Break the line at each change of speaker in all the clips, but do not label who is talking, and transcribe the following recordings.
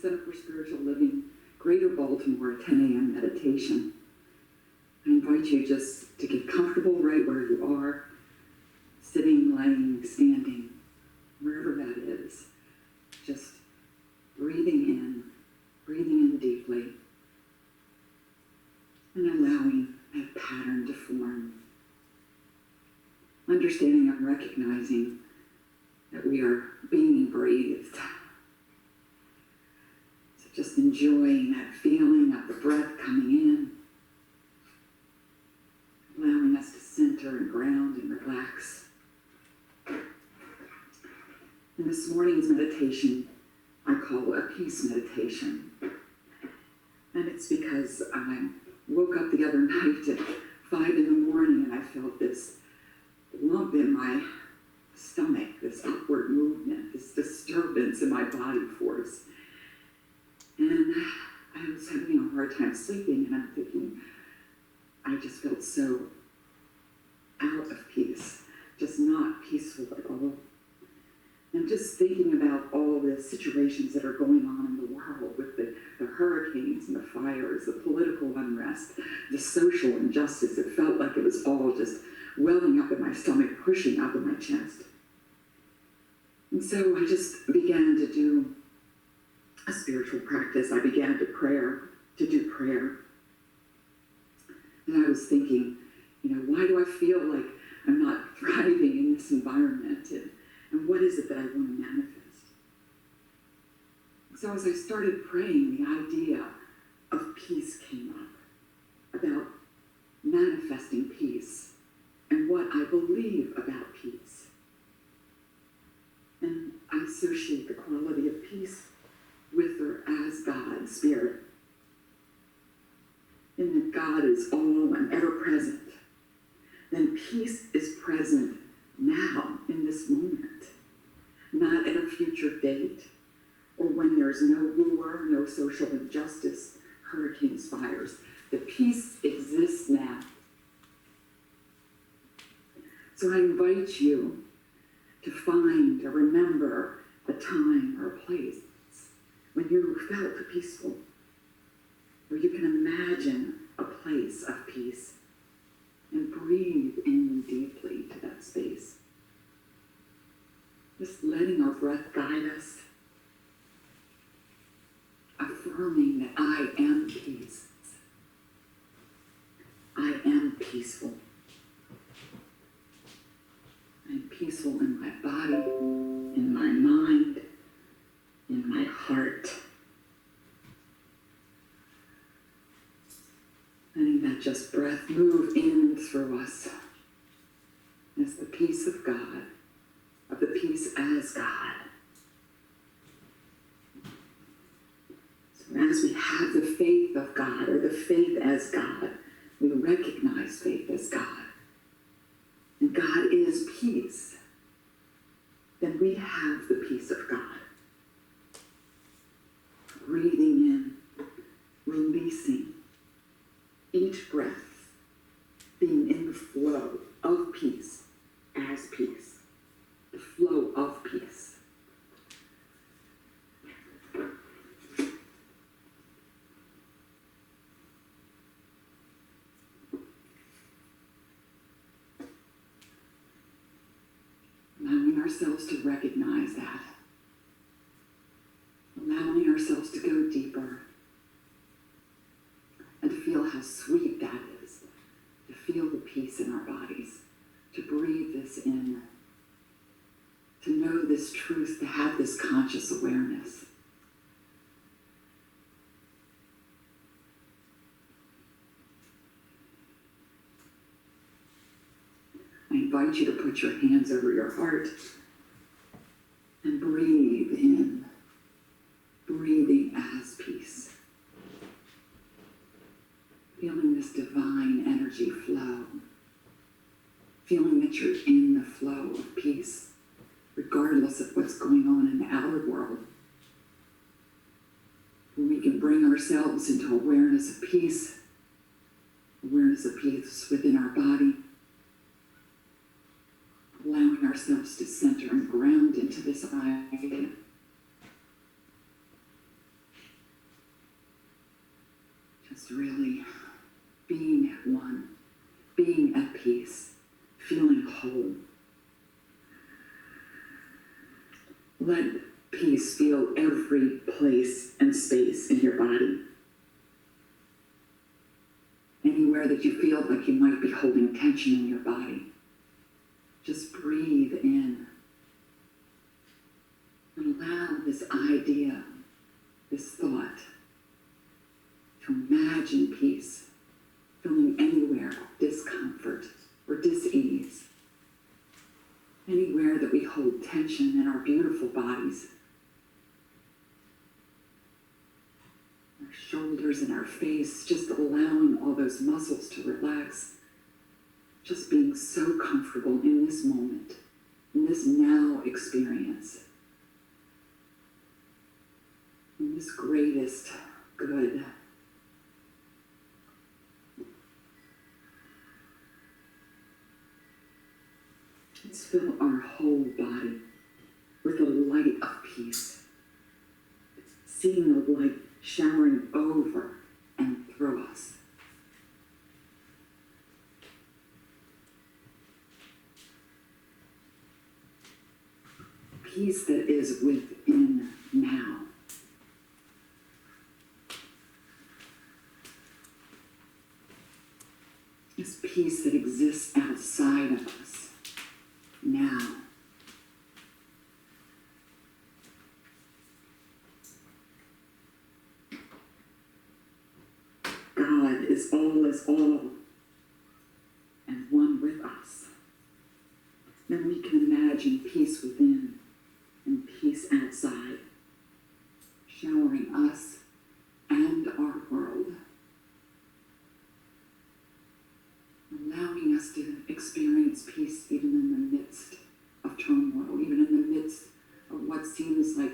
Center for Spiritual Living, Greater Baltimore, 10 a.m. meditation. I invite you just to get comfortable right where you are, sitting, laying, standing, wherever that is. Just breathing in deeply, and allowing that pattern to form. Understanding and recognizing that we are being breathed. So just enjoying that feeling of the breath coming in, allowing us to center and ground and relax. And this morning's meditation I call a peace meditation. And it's because I woke up the other night at 5 in the morning and I felt this lump in my stomach, this upward movement, this disturbance in my body force. And I was having a hard time sleeping, and I'm thinking, I just felt so out of peace, just not peaceful at all. And just thinking about all the situations that are going on in the world with the hurricanes and the fires, the political unrest, the social injustice, it felt like it was all just welling up in my stomach, pushing up in my chest. And so I just began to do a spiritual practice. I began to do prayer. And I was thinking, why do I feel like I'm not thriving in this environment? And what is it that I want to manifest? So as I started praying, the idea of peace came up, about manifesting peace and what I believe about peace. And I associate the quality of peace with or as God, Spirit. And that God is all and ever present. Then peace is present now in this moment, not at a future date, or when there's no war, no social injustice, hurricanes, fires. The peace exists now. So I invite you to find or remember a time or a place when you felt peaceful, or you can imagine a place of peace and breathe in deeply to that space. Just letting our breath guide us, affirming that I am peace. I am peaceful. I'm peaceful in my body, in my mind, in my heart. Letting that just breath move in through us as the peace of God, of the peace as God. So as we have the faith of God, or the faith as God, we recognize faith as God. And God is peace. Then we have the peace of God. Breathing in, releasing, each breath being in the flow of peace as peace, the flow of peace. Allowing ourselves to recognize that. Allowing ourselves to go deeper and to feel how sweet that is, to feel the peace in our bodies, to breathe this in, to know this truth, to have this conscious awareness. I invite you to put your hands over your heart and breathe in, breathing as peace. Feeling this divine energy flow. Feeling that you're in the flow of peace, regardless of what's going on in the outer world. When we can bring ourselves into awareness of peace within our body, allowing ourselves to center and ground into this idea. Just really being at one, being at peace, feeling whole. Let peace fill every place and space in your body. Anywhere that you feel like you might be holding tension in your body, just breathe in and allow this idea, this thought, to imagine peace filling anywhere of discomfort or dis-ease. Anywhere that we hold tension in our beautiful bodies, our shoulders and our face, just allowing all those muscles to relax, just being so comfortable in this moment, in this now experience, in this greatest good. Let's fill our whole body with the light of peace, seeing the light showering over and through us. Peace that is within now. This peace that exists outside of us now. God is all, and one with us. Then we can imagine peace within and peace outside, showering us and our world, allowing us to experience peace even in the midst of turmoil, even in the midst of what seems like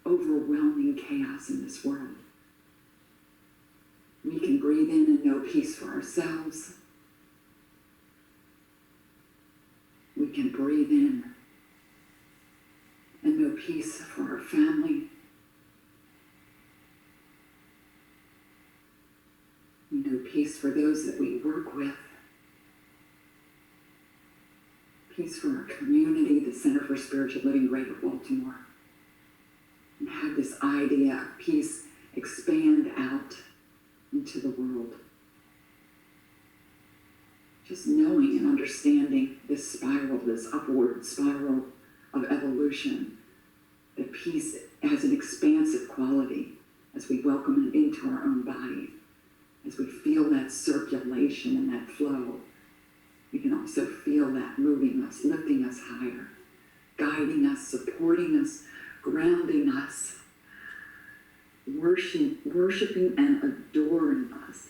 overwhelming chaos in this world. We can breathe in and know peace for ourselves. We can breathe in and know peace for our family. We know peace for those that we work with. Peace for our community, the Center for Spiritual Living, Greater Baltimore. And have this idea of peace expand out into the world. Just knowing and understanding this spiral, this upward spiral of evolution, that peace has an expansive quality as we welcome it into our own body, as we feel that circulation and that flow. We can also feel that moving us, lifting us higher, guiding us, supporting us, grounding us, worshiping and adoring us,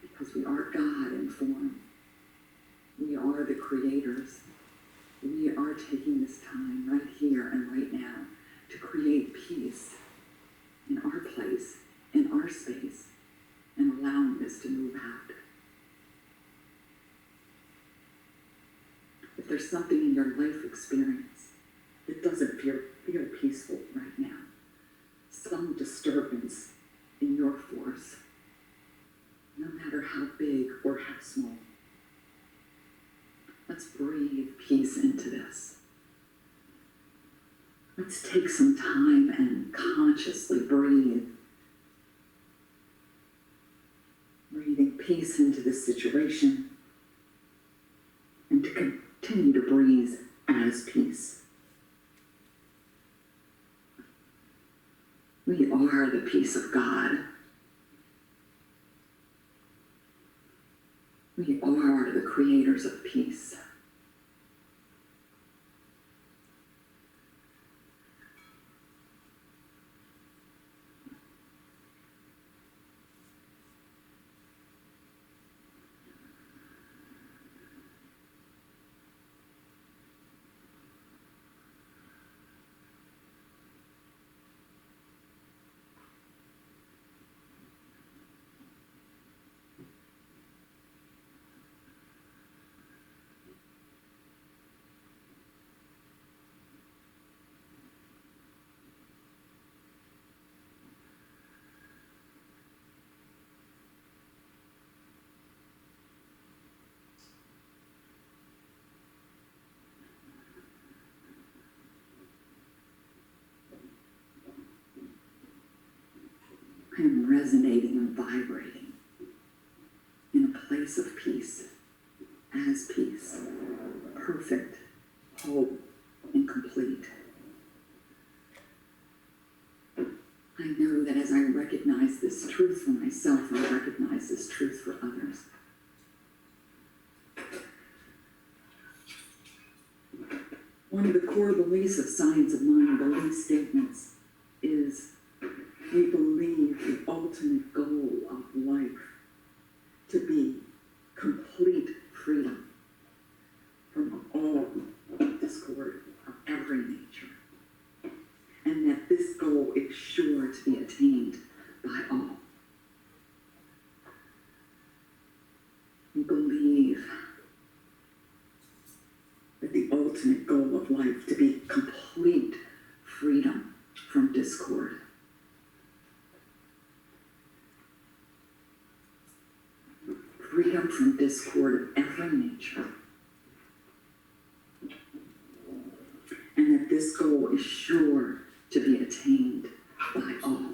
because we are God in form. We are the creators. We are taking this time right here and right now to create peace in our place, in our space, and allowing this to move out. If there's something in your life experience that doesn't feel peaceful right now, some disturbance in your force, no matter how big or how small, let's breathe peace into this. Let's take some time and consciously breathe. Breathing peace into this situation and to continue to breathe as peace. We are the peace of God. We are the creators of peace. I am resonating and vibrating in a place of peace, as peace, perfect, whole, and complete. I know that as I recognize this truth for myself, I recognize this truth for others. One of the core beliefs of Science of Mind, belief statements, is we believe the ultimate goal of life to be complete freedom from all discord of every nature, and that this goal is sure to be attained by all. We believe that the ultimate goal of life to be complete freedom from discord. Freedom from discord of every nature. And that this goal is sure to be attained by all.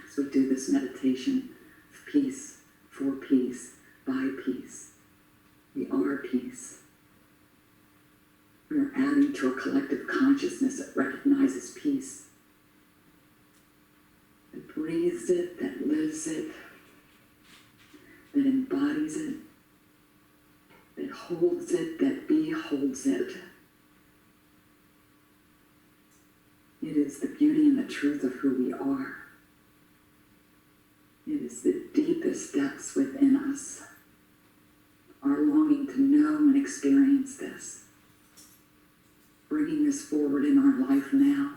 As we do this meditation of peace, for peace, by peace, we are peace. We are adding to a collective consciousness that recognizes peace, that breathes it, that lives it, that embodies it, that holds it, that beholds it. It is the beauty and the truth of who we are. It is the deepest depths within us, our longing to know and experience this, bringing this forward in our life now,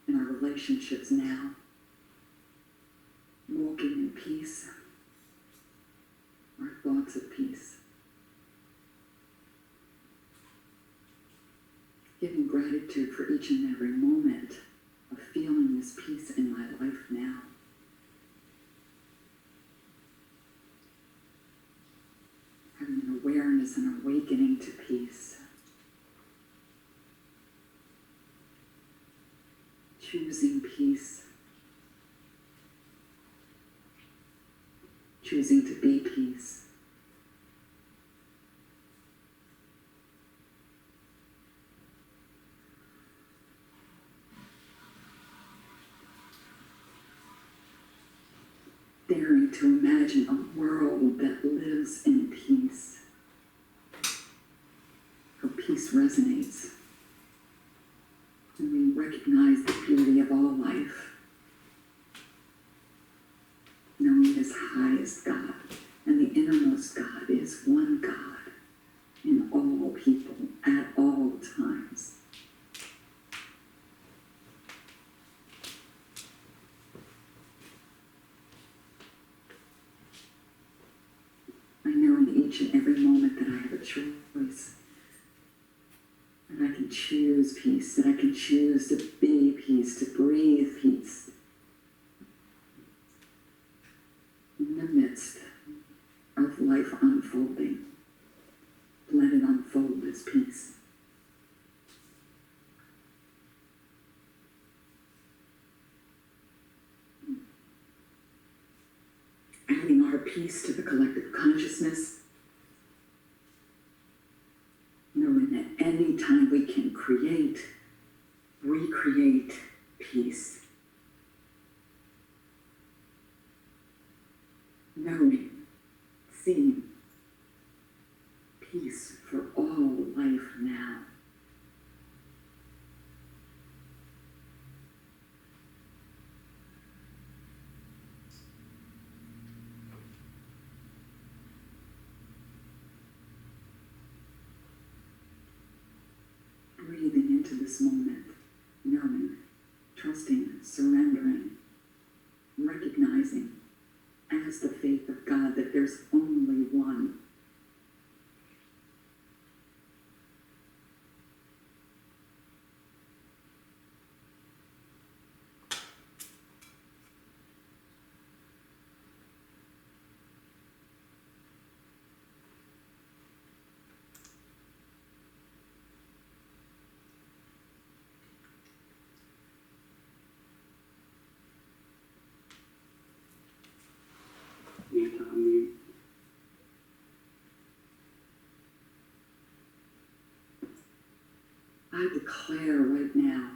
in our relationships now, walking in peace, our thoughts of peace, giving gratitude for each and every moment of feeling this peace in my life now. Having an awareness and awakening to peace. Choosing peace. Choosing to be peace. Daring to imagine a world that lives in peace. How peace resonates. And we recognize the beauty of all life. Knowing His highest God and the innermost God is one God in all people at all times. I know in each and every moment that I have a choice. That I can choose peace, that I can choose to be peace, to breathe peace. In the midst of life unfolding, let it unfold as peace. Adding our peace to the collective consciousness, knowing that any time we can create, recreate peace. Knowing, seeing peace for all life now. Breathing into this moment, knowing, trusting, surrendering, recognizing as the faith of God that there's only one. declare right now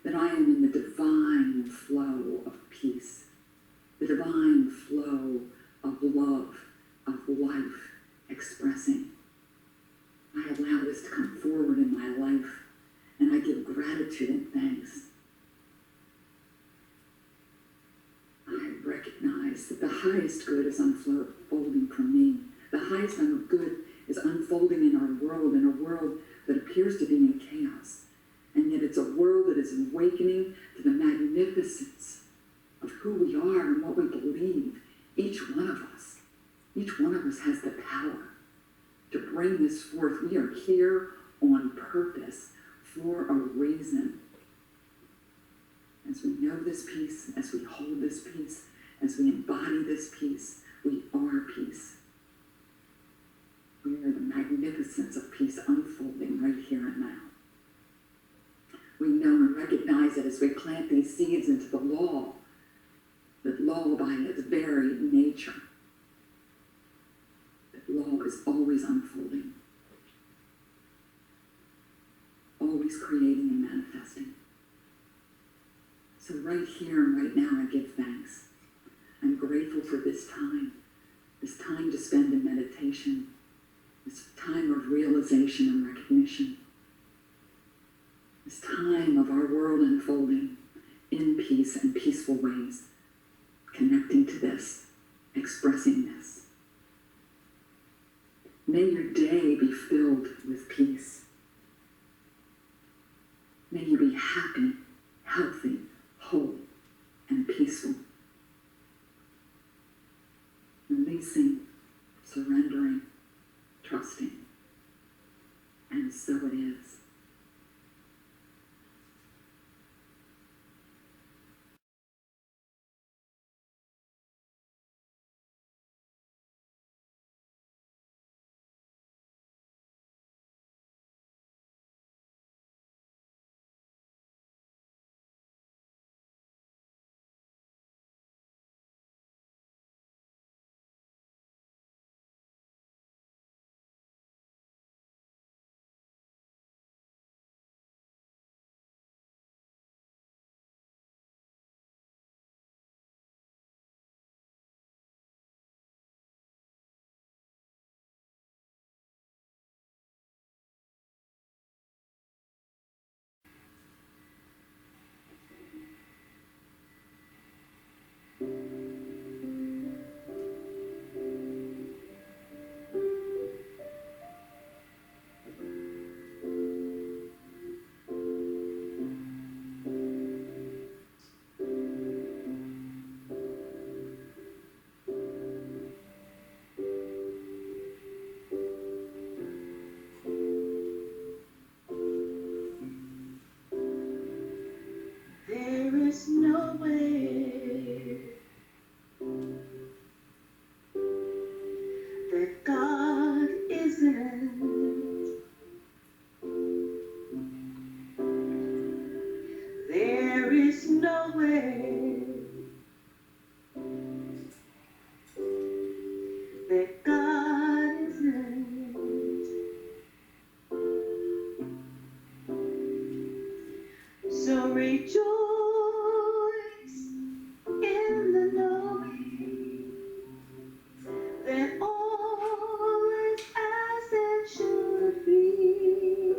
that I am in the divine flow of peace, the divine flow of love, of life expressing. I allow this to come forward in my life, and I give gratitude and thanks. I recognize that the highest good is unfolding for me. The highest good is unfolding in our world, in a world that appears to be in chaos. And yet it's a world that is awakening to the magnificence of who we are and what we believe. Each one of us has the power to bring this forth. We are here on purpose for a reason. As we know this peace, as we hold this peace, as we embody this peace, we are peace. We are the magnificence of peace unfolding right here and now. We know and recognize that as we plant these seeds into the law, that law by its very nature, that law is always unfolding, always creating and manifesting. So right here and right now, I give thanks. I'm grateful for this time to spend in meditation, this time of realization and recognition, this time of our world unfolding in peace and peaceful ways, connecting to this, expressing this. May your day be filled with peace. May you be happy, healthy, whole, and peaceful. Releasing, surrendering, trusting. And so it is.
There is no way that God isn't. There is no way that God isn't. So rejoice in the knowing that all is as it should be.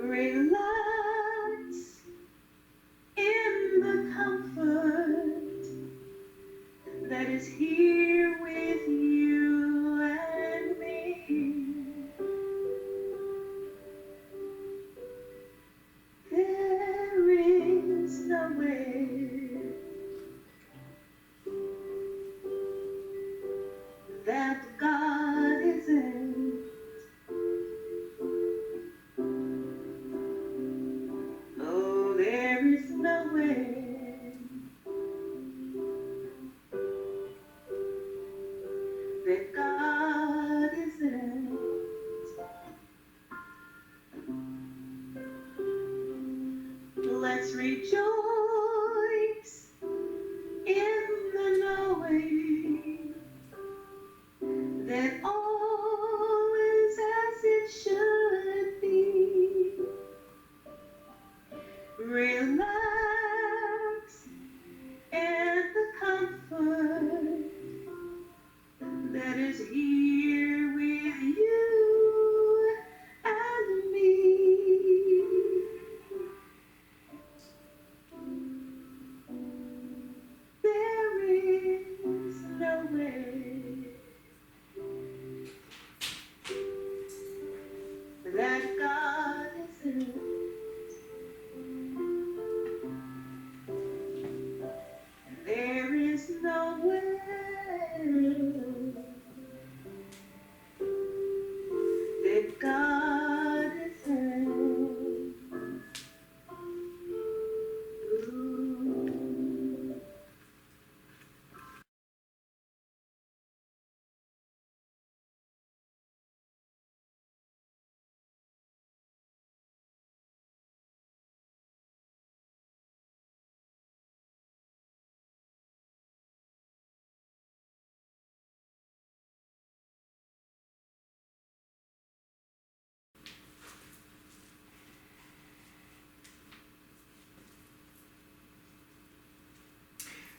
Relax in the comfort that is here with you and me. There is no way that God isn't. Oh, there is no way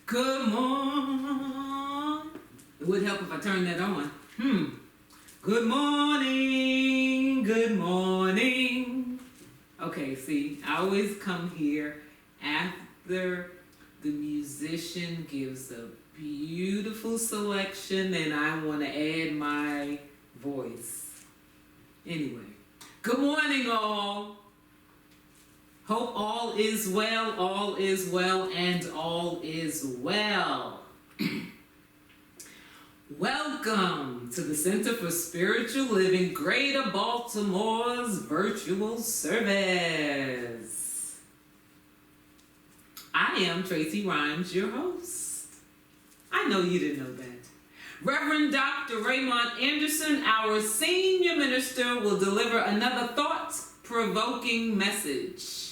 Good morning. It would help if I turned that on. Good morning. Good morning. Okay, see, I always come here after the musician gives a beautiful selection and I want to add my voice. Anyway, good morning, all. Hope all is well, and all is well. Welcome to the Center for Spiritual Living, Greater Baltimore's virtual service. I am Tracy Rhymes, your host. I know you didn't know that. Reverend Dr. Raymont Anderson, our senior minister, will deliver another thought-provoking message.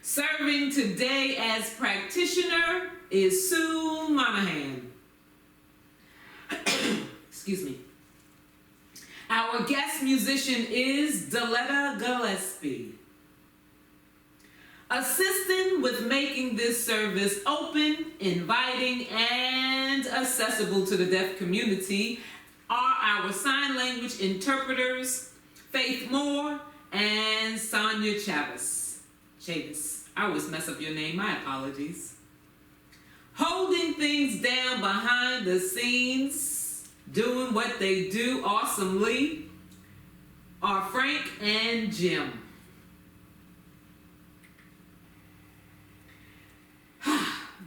Serving today as practitioner is Sue Monahan. Excuse me. Our guest musician is Deletta Gillespie. Assisting with making this service open, inviting, and accessible to the deaf community are our sign language interpreters, Faith Moore and Sonia Chavis. I always mess up your name, my apologies. Holding things down behind the scenes, doing what they do awesomely, are Frank and Jim.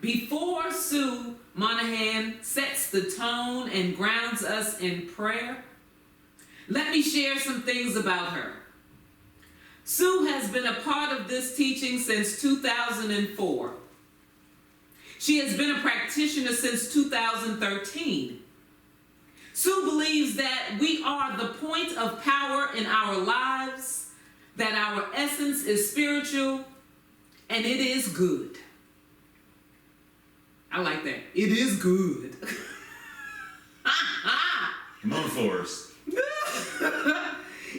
Before Sue Monahan sets the tone and grounds us in prayer, let me share some things about her. Sue has been a part of this teaching since 2004. She has been a practitioner since 2013. Sue believes that we are the point of power in our lives, that our essence is spiritual, and it is good. I like that. It is good.
Come on, Forrest.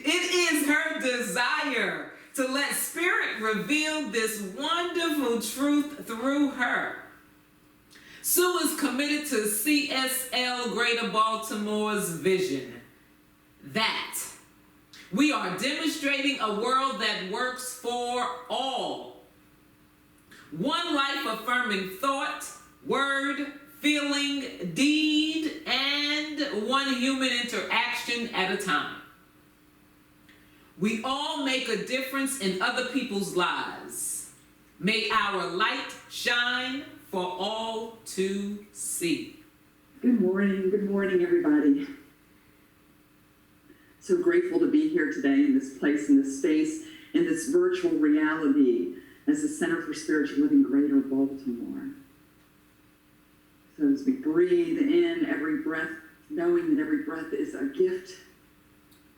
It is her desire to let Spirit reveal this wonderful truth through her. Sue is committed to CSL Greater Baltimore's vision that we are demonstrating a world that works for all. One life-affirming thought, word, feeling, deed, and one human interaction at a time. We all make a difference in other people's lives. May our light shine for all to see.
Good morning, everybody. So grateful to be here today in this place, in this space, in this virtual reality as the Center for Spiritual Living Greater Baltimore. So as we breathe in every breath, knowing that every breath is a gift,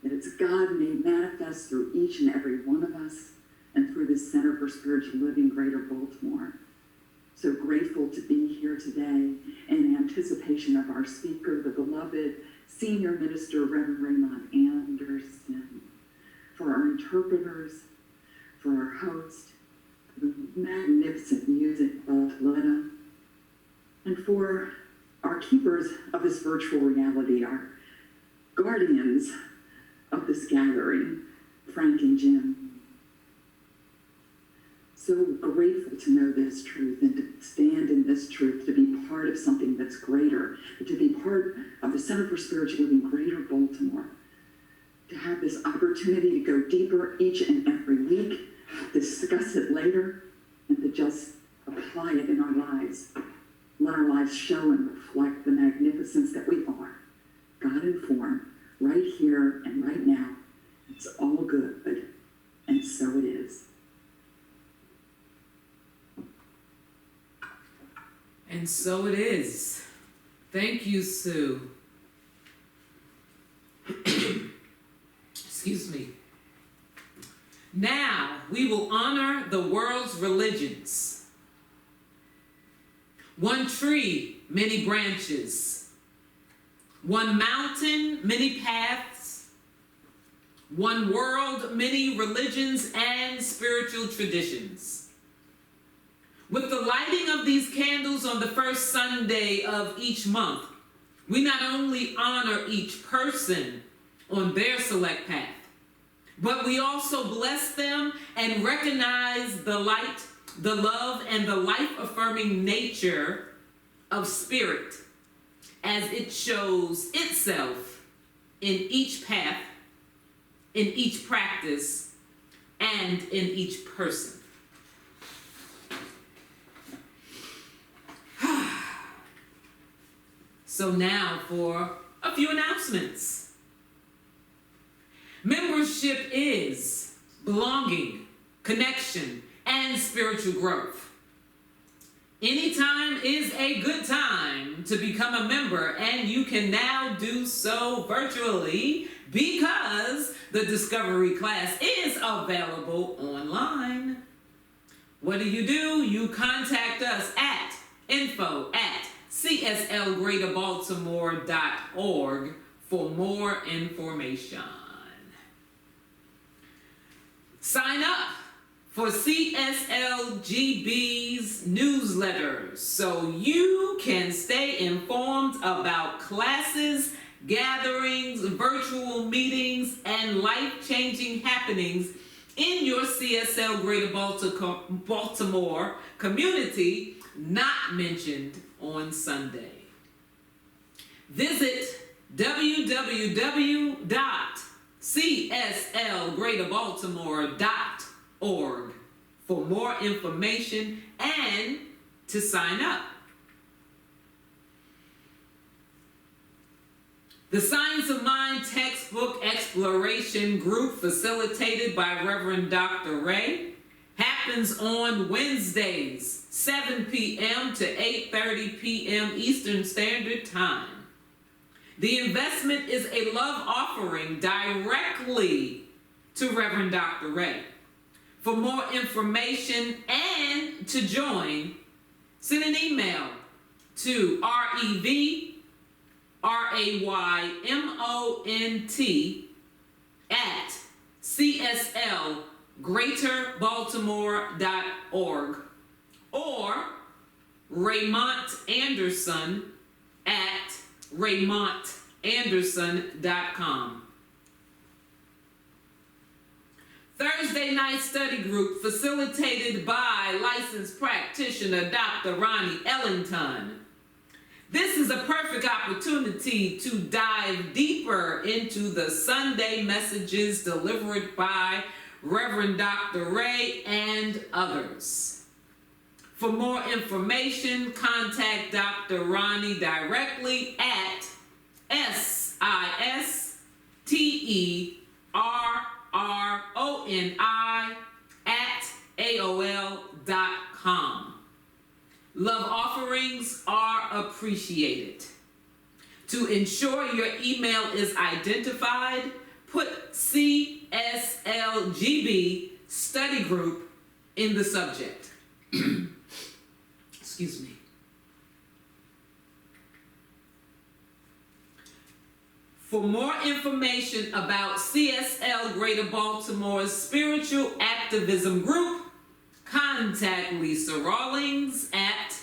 that it's God made manifest through each and every one of us and through the Center for Spiritual Living Greater Baltimore. So grateful to be here today in anticipation of our speaker, the beloved Senior Minister, Reverend Raymont Anderson, for our interpreters, for our host, for the magnificent music of Letta, and for our keepers of this virtual reality, our guardians of this gathering, Frank and Jim. So grateful to know this truth and to stand in this truth, to be part of something that's greater, to be part of the Center for Spiritual Living Greater Baltimore, to have this opportunity to go deeper each and every week, discuss it later, and to just apply it in our lives. Let our lives show and reflect the magnificence that we are, God in form, right here and right now. It's all good, and so it is.
And so it is. Thank you, Sue. Excuse me. Now we will honor the world's religions. One tree, many branches. One mountain, many paths. One world, many religions and spiritual traditions. With the lighting of these candles on the first Sunday of each month, we not only honor each person on their select path, but we also bless them and recognize the light, the love, and the life-affirming nature of spirit as it shows itself in each path, in each practice, and in each person. So now for a few announcements. Membership is belonging, connection, and spiritual growth. Anytime is a good time to become a member, and you can now do so virtually because the Discovery class is available online. What do? You contact us at info@cslgreaterbaltimore.org for more information. Sign up for CSLGB's newsletters so you can stay informed about classes, gatherings, virtual meetings, and life-changing happenings in your CSL Greater Baltimore community not mentioned on Sunday. Visit www.cslgreaterbaltimore.org for more information and to sign up. The Science of Mind textbook exploration group facilitated by Reverend Dr. Ray happens on Wednesdays, 7 p.m. to 8:30 p.m. Eastern Standard Time. The investment is a love offering directly to Reverend Dr. Ray. For more information and to join, send an email to RevyMont@cslgreaterbaltimore.org or Raymont Anderson at RaymontAnderson.com. Thursday night study group facilitated by licensed practitioner Dr. Ronnie Ellington. This is a perfect opportunity to dive deeper into the Sunday messages delivered by Reverend Dr. Ray and others. For more information, contact Dr. Ronnie directly at sisterroni@aol.com. Love offerings are appreciated. To ensure your email is identified, put CSLGB study group in the subject. Excuse me. For more information about CSL Greater Baltimore's spiritual activism group, contact Lisa Rawlings at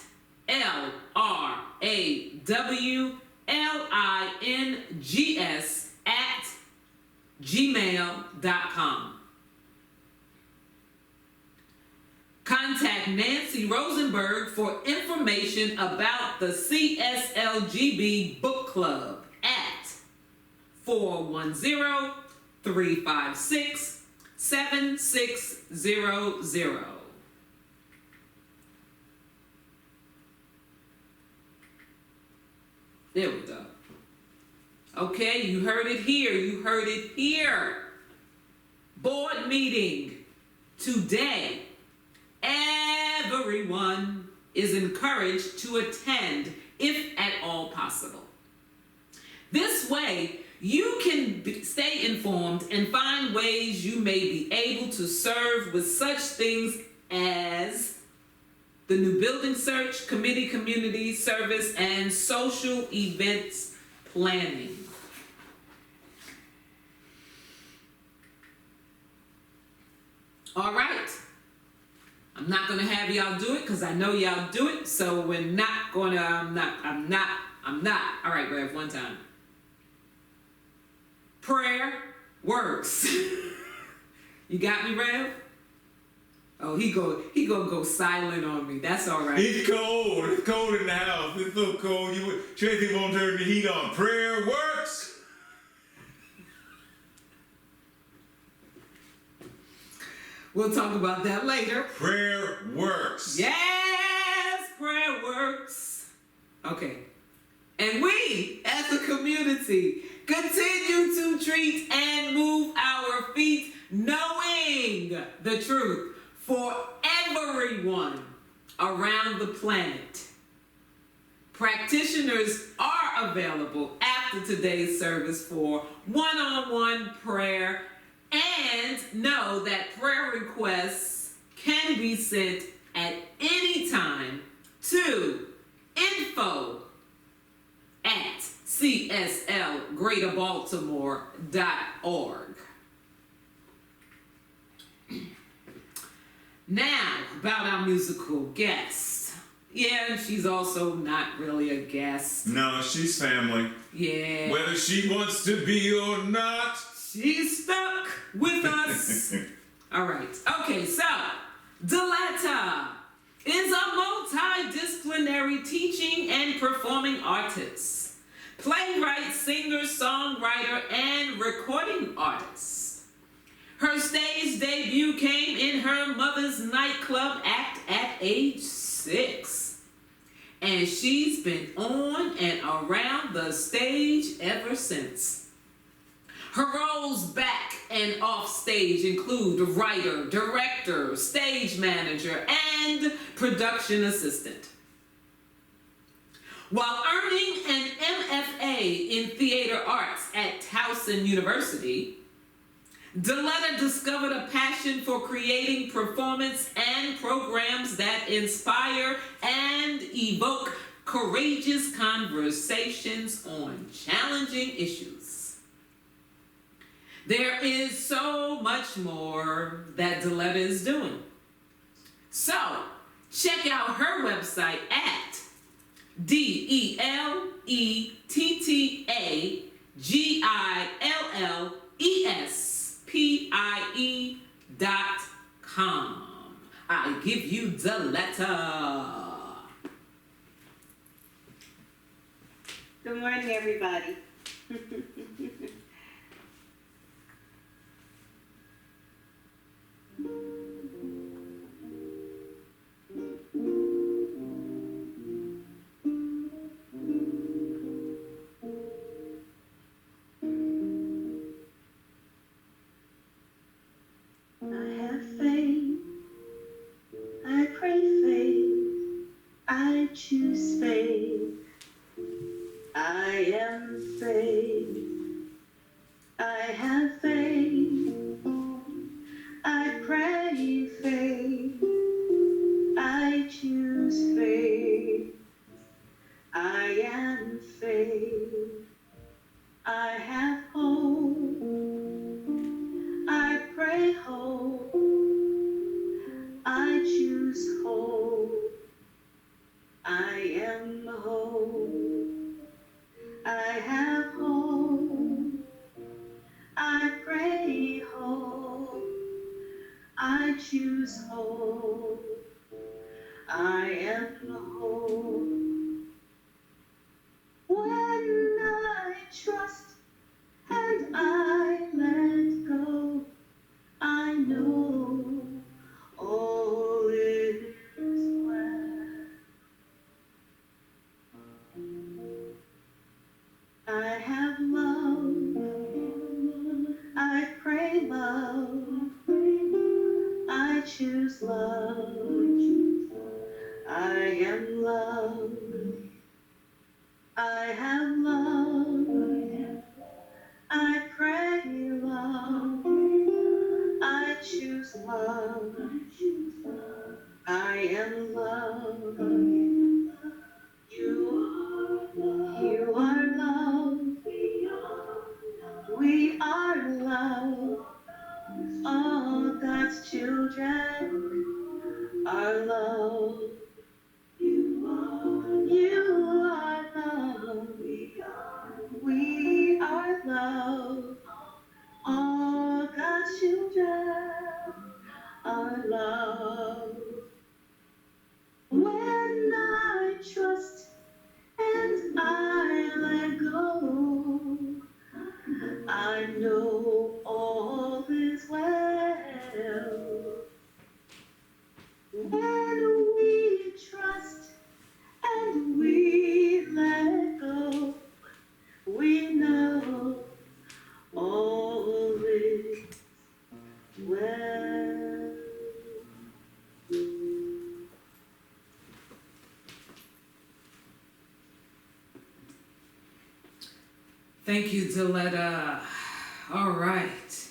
LRAWLINGS@gmail.com. Contact Nancy Rosenberg for information about the CSLGB Book Club at 410-356-7600. There we go. Okay, you heard it here. You heard it here. Board meeting today. Everyone is encouraged to attend if at all possible. This way, you can stay informed and find ways you may be able to serve with such things as the new building search, committee, community service, and social events planning. All right. I'm not gonna have y'all do it because I know y'all do it. So we're not gonna. I'm not. All right, Rev. One time. Prayer works. You got me, Rev? Oh, he gonna go silent on me. That's all right.
It's cold. It's cold in the house. It's so cold. Tracy won't turn the heat on. Prayer works.
We'll talk about that later.
Prayer works.
Yes, prayer works. Okay. And we, as a community, continue to treat and move our feet, knowing the truth for everyone around the planet. Practitioners are available after today's service for one-on-one prayer, and know that prayer requests can be sent at any time to info@cslgreaterbaltimore.org. Now, about our musical guest. Yeah, she's also not really a guest.
No, she's family.
Yeah.
Whether she wants to be or not.
She's stuck with us. All right. Okay, so Deletta is a multidisciplinary teaching and performing artist, playwright, singer, songwriter, and recording artist. Her stage debut came in her mother's nightclub act at age 6. And she's been on and around the stage ever since. Her roles back and off stage include writer, director, stage manager, and production assistant. While earning an MFA in theater arts at Towson University, Deletta discovered a passion for creating performance and programs that inspire and evoke courageous conversations on challenging issues. There is so much more that Deletta is doing. So, check out her website at DELETTILLESPIE.com. I give you Deletta.
Good morning, everybody. I have faith, I pray faith, I choose faith, I am faith, I have faith, I pray faith, I choose faith, I am faith, I have hope, I pray hope, I choose hope, I am hope, I have hope, I pray hope, I choose hope, I am hope. When I trust and I let go, I know all is well. I have love, I pray love, I choose love, I am love, I have love, I pray love, I choose love, I am love, you are love, we are love, all God's children
Thank you, Deletta. All right.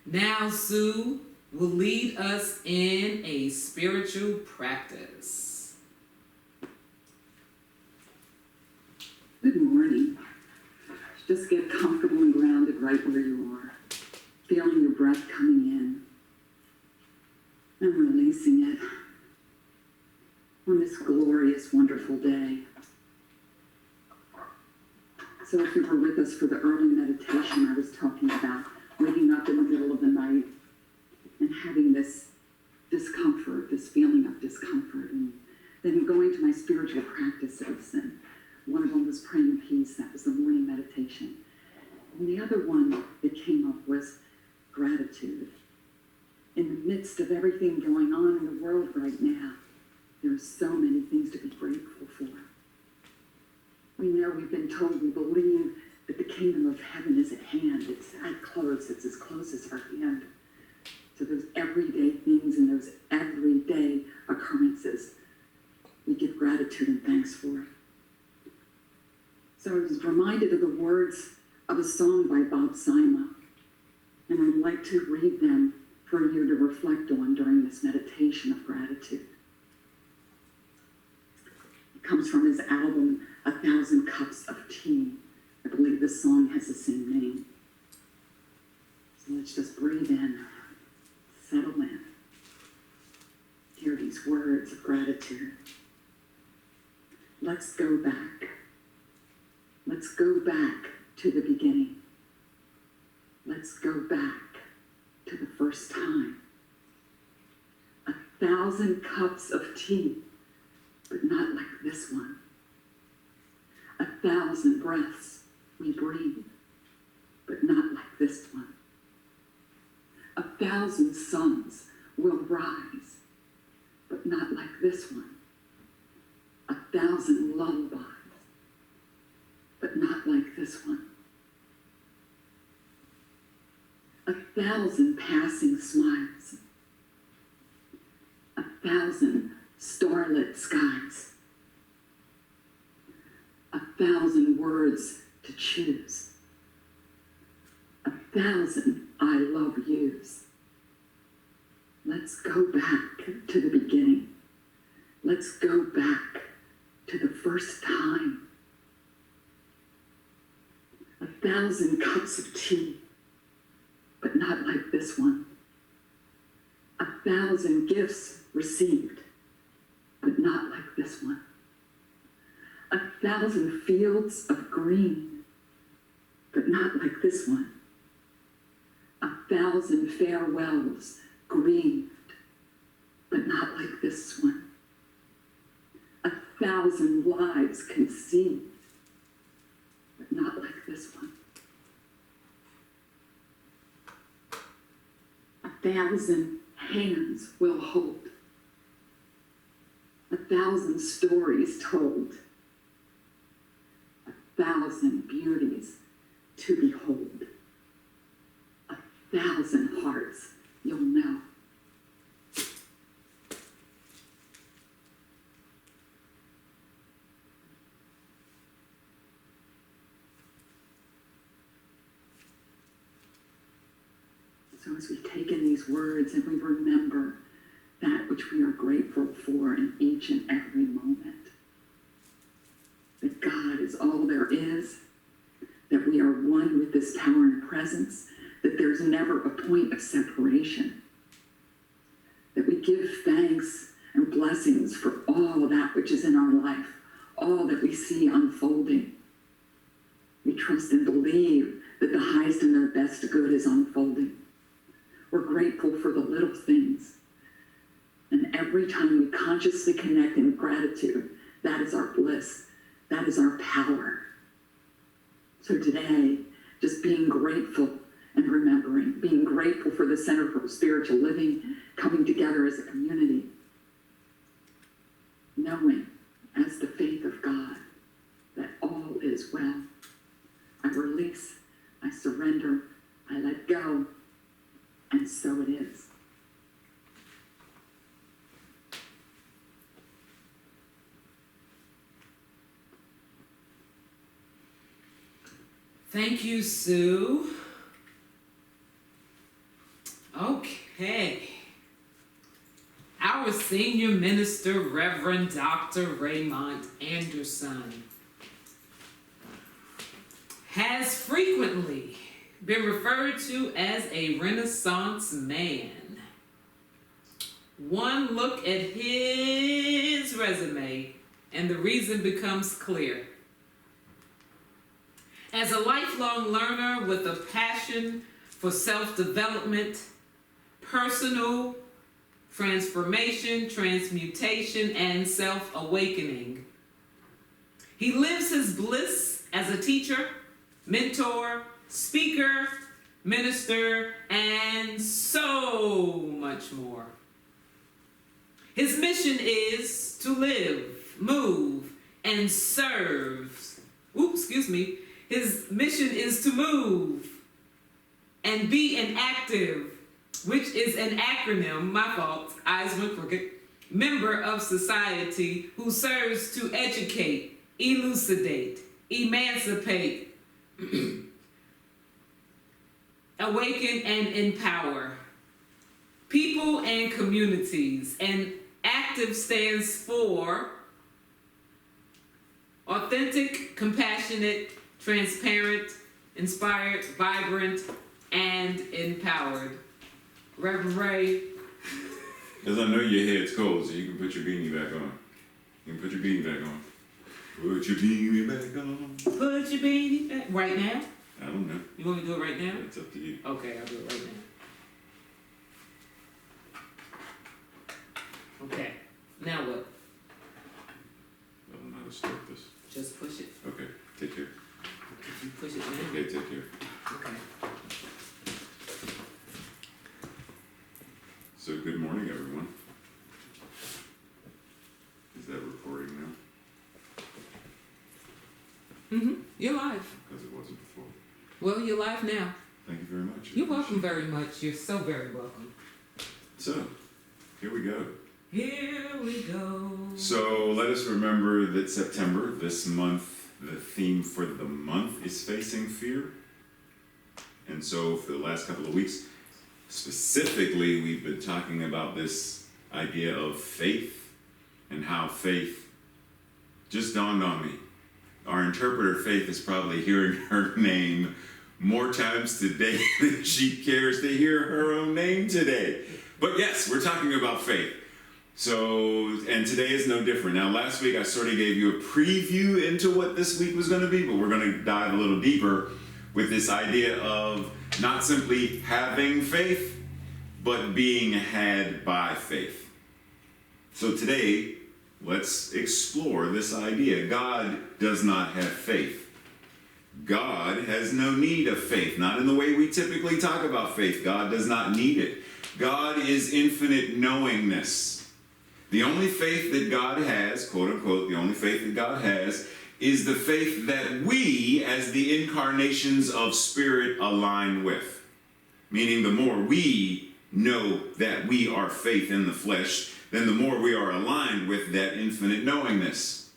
Now Sue will lead us in a spiritual practice.
Good morning. Just get comfortable and grounded right where you are, feeling your breath coming in and releasing it on this glorious, wonderful day. So if you were with us for the early meditation, I was talking about waking up in the middle of the night and having this discomfort, this feeling of discomfort, and then going to my spiritual practices. And one of them was praying peace. That was the morning meditation. And the other one that came up was gratitude. In the midst of everything going on in the world right now, there are so many things to be grateful for. We know, we've been told, we believe that the kingdom of heaven is at hand. It's at close. It's as close as our hand. So those everyday things and those everyday occurrences, we give gratitude and thanks for. So I was reminded of the words of a song by Bob Sima, and I'd like to read them for you to reflect on during this meditation of gratitude. It comes from his album, 1,000 Cups of Tea. I believe this song has the same name. So let's just breathe in, settle in, hear these words of gratitude. Let's go back. Let's go back to the beginning. Let's go back to the first time. 1,000 cups of tea, but not like this one. 1,000 breaths we breathe, but not like this one. 1,000 suns will rise, but not like this one. 1,000 lullabies, but not like this one. 1,000 passing smiles. 1,000 starlit skies. 1,000 words to choose. 1,000 I love yous. Let's go back to the beginning. Let's go back to the first time. 1,000 cups of tea, but not like this one. 1,000 gifts received, but not like this one. 1,000 fields of green, but not like this one. 1,000 farewells grieved, but not like this one. 1,000 lives conceived, but not like this one. 1,000 hands will hold. 1,000 stories told. 1,000 beauties to behold. 1,000 hearts you'll know. So as we take in these words and we remember that which we are grateful for in each and every moment, that God is all there is, that we are one with this power and presence, that there's never a point of separation, that we give thanks and blessings for all that which is in our life, all that we see unfolding. We trust and believe that the highest and the best good is unfolding. We're grateful for the little things. And every time we consciously connect in gratitude, that is our bliss. That is our power. So today, just being grateful and remembering, being grateful for the Center for Spiritual Living, coming together as a community, knowing as the faith of God that all is well. I release, I surrender, I let go, and so it is.
Thank you, Sue. Okay. Our senior minister, Reverend Dr. Raymont Anderson, has frequently been referred to as a Renaissance man. One look at his resume and the reason becomes clear. As a lifelong learner with a passion for self-development, personal transformation, transmutation, and self-awakening, he lives his bliss as a teacher, mentor, speaker, minister, and so much more. His mission is to live, move, and serve. His mission is to move and be an active, which is an acronym, my fault, eyes went crooked, member of society who serves to educate, elucidate, emancipate, awaken, and empower people and communities. And active stands for authentic, compassionate, transparent, inspired, vibrant, and empowered. Reverend Ray.
Because I know your head's cold, so you can put your beanie back on. You can put your beanie back on. Put your beanie back on.
Put your beanie back. Right now?
I don't know.
You want me to do it right now?
It's up to you.
Okay, I'll do it right now. Okay. Now what?
I don't know how to start this.
Just push it.
Okay, take care.
If you push it now.
Okay, take care.
Okay.
So good morning, everyone. Is that recording now?
You're live.
Because it wasn't before.
Well, you're live now.
Thank you very much.
You're welcome very much. You're so very welcome.
So, here we go.
Here we go.
So let us remember that September, this month, the theme for the month is facing fear. And so for the last couple of weeks, specifically, we've been talking about this idea of faith and how faith just dawned on me. Our interpreter, Faith, is probably hearing her name more times today than she cares to hear her own name today. But yes, we're talking about faith. So, and today is no different. Now, last week I sort of gave you a preview into what this week was going to be, but we're going to dive a little deeper with this idea of not simply having faith, but being had by faith. So today, let's explore this idea. God does not have faith. God has no need of faith, not in the way we typically talk about faith. God does not need it. God is infinite knowingness. The only faith that God has, quote unquote, the only faith that God has is the faith that we, as the incarnations of Spirit, align with. Meaning the more we know that we are faith in the flesh, then the more we are aligned with that infinite knowingness.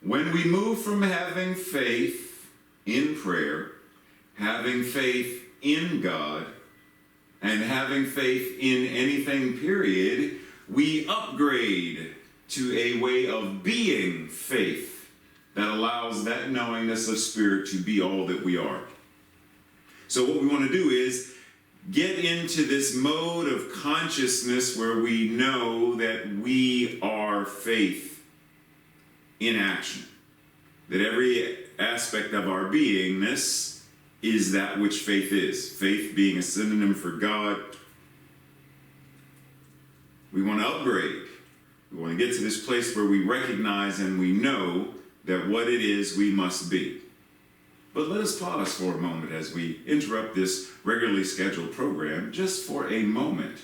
When we move from having faith in prayer, having faith in God, and having faith in anything, period, we upgrade to a way of being faith that allows that knowingness of Spirit to be all that we are. So what we want to do is get into this mode of consciousness where we know that we are faith in action. That every aspect of our beingness is that which faith is. Faith being a synonym for God. We want to upgrade. We want to get to this place where we recognize and we know that what it is we must be. But let us pause for a moment as we interrupt this regularly scheduled program just for a moment.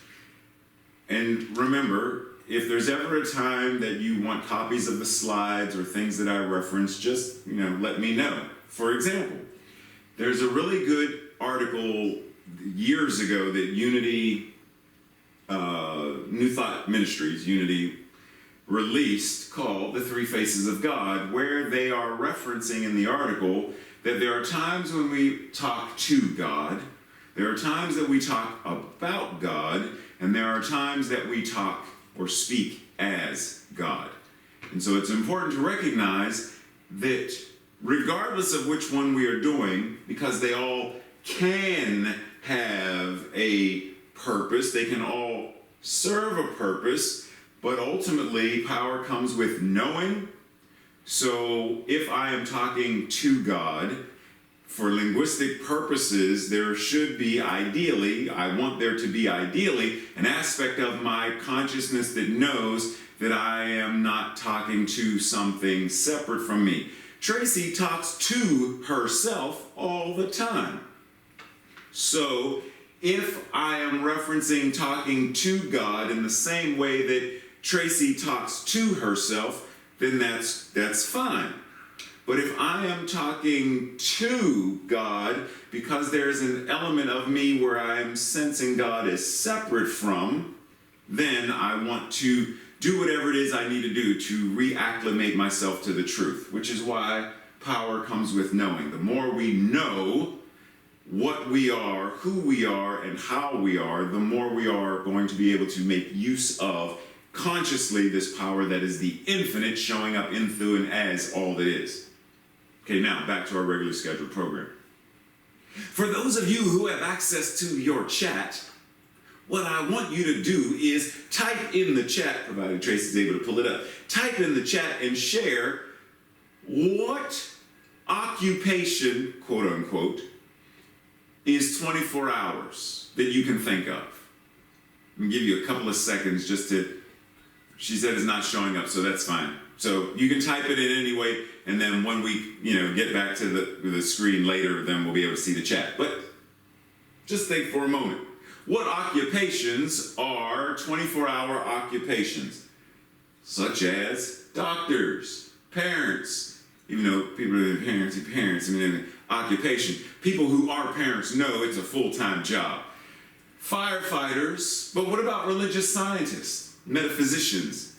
And remember, if there's ever a time that you want copies of the slides or things that I reference, just, let me know. For example, there's a really good article years ago that Unity, New Thought Ministries, Unity, released called The Three Faces of God, where they are referencing in the article that there are times when we talk to God, there are times that we talk about God, and there are times that we talk or speak as God. And so it's important to recognize that regardless of which one we are doing, because they all can have a purpose, they can all serve a purpose, but ultimately power comes with knowing. So if I am talking to God, for linguistic purposes, there should be ideally, I want there to be ideally, an aspect of my consciousness that knows that I am not talking to something separate from me. Tracy talks to herself all the time. So if I am referencing talking to God in the same way that Tracy talks to herself, then that's fine. But if I am talking to God because there's an element of me where I'm sensing God as separate from, then I want to do whatever it is I need to do to reacclimate myself to the truth, which is why power comes with knowing. The more we know what we are, who we are, and how we are, the more we are going to be able to make use of consciously this power that is the infinite showing up in, through, and as all that is. Okay, now back to our regularly scheduled program. For those of you who have access to your chat, what I want you to do is type in the chat, provided Tracy's able to pull it up, type in the chat and share what occupation, quote unquote, is 24 hours that you can think of. I'm going to give you a couple of seconds just to, she said it's not showing up, so that's fine. So you can type it in anyway, and then when we, get back to the screen later, then we'll be able to see the chat. But just think for a moment. What occupations are 24-hour occupations? Such as doctors, parents, even though people are parents, occupation. People who are parents know it's a full-time job. Firefighters, but what about religious scientists, metaphysicians,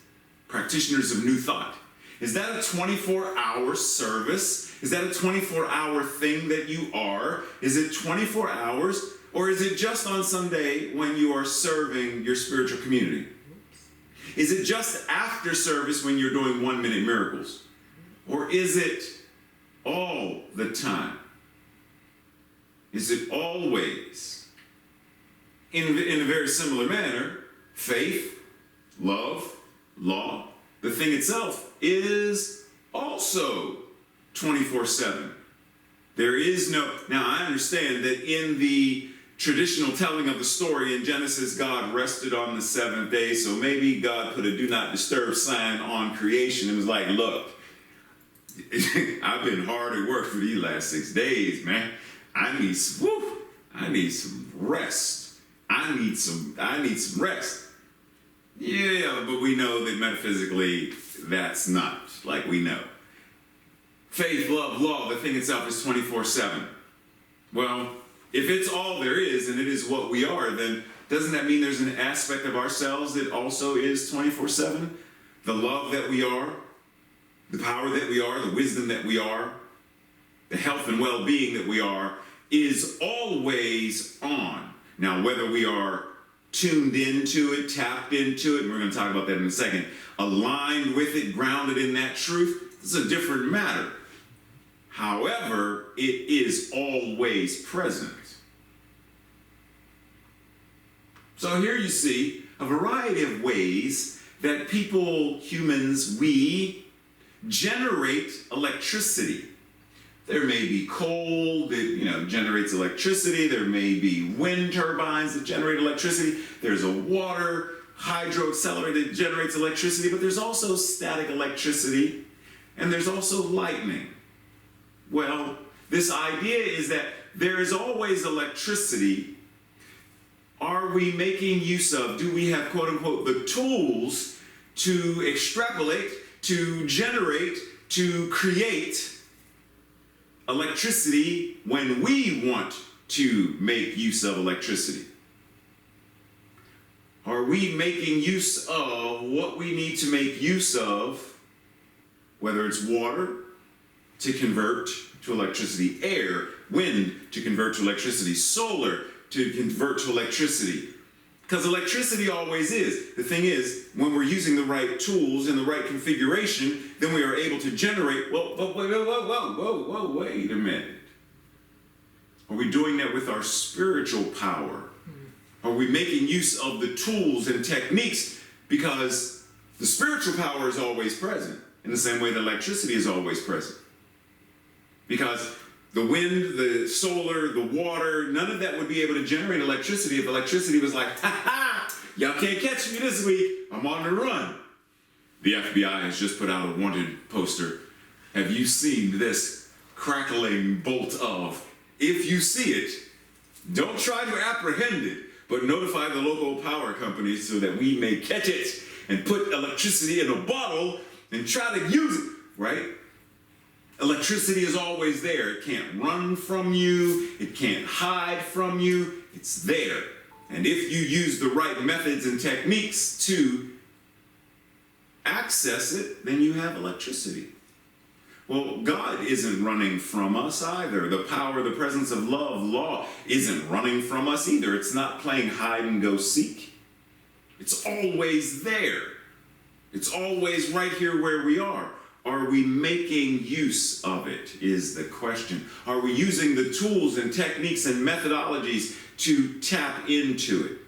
practitioners of new thought? Is that a 24-hour service? Is that a 24-hour thing that you are? Is it 24 hours? Or is it just on Sunday when you are serving your spiritual community? Is it just after service when you're doing 1-minute miracles? Or is it all the time? Is it always? In a very similar manner, faith, love, law, the thing itself is also 24/7. There is no, now I understand that in the traditional telling of the story in Genesis, God rested on the seventh day, so maybe God put a do not disturb sign on creation and was like, look, I've been hard at work for these last 6 days, man. I need some rest. I need some rest. Yeah, but we know that metaphysically that's not like we know. Faith, love, law, the thing itself is 24/7. Well, if it's all there is and it is what we are, then doesn't that mean there's an aspect of ourselves that also is 24/7? The love that we are, the power that we are, the wisdom that we are, the health and well-being that we are is always on. Now, whether we are tuned into it, tapped into it, and we're going to talk about that in a second, aligned with it, grounded in that truth, it's a different matter. However, it is always present. So here you see a variety of ways that people, humans, we generate electricity. There may be coal that generates electricity. There may be wind turbines that generate electricity. There's a water hydro accelerator that generates electricity, but there's also static electricity, and there's also lightning. Well, this idea is that there is always electricity. Are we making use of, do we have, quote unquote, the tools to extrapolate, to generate, to create electricity when we want to make use of electricity? Are we making use of what we need to make use of, whether it's water to convert to electricity, air, wind to convert to electricity, solar to convert to electricity? Because electricity always is. The thing is, when we're using the right tools in the right configuration, then we are able to generate, wait a minute. Are we doing that with our spiritual power? Are we making use of the tools and techniques? Because the spiritual power is always present, in the same way that electricity is always present. Because the wind, the solar, the water, none of that would be able to generate electricity if electricity was like, ha ha, y'all can't catch me this week, I'm on the run. The FBI has just put out a wanted poster. Have you seen this crackling bolt of? If you see it, don't try to apprehend it, but notify the local power companies so that we may catch it and put electricity in a bottle and try to use it, right? Electricity is always there. It can't run from you. It can't hide from you. It's there. And if you use the right methods and techniques to access it, then you have electricity. Well, God isn't running from us either. The power, the presence of love, law, isn't running from us either. It's not playing hide and go seek. It's always there. It's always right here where we are. Are we making use of it, is the question. Are we using the tools and techniques and methodologies to tap into it?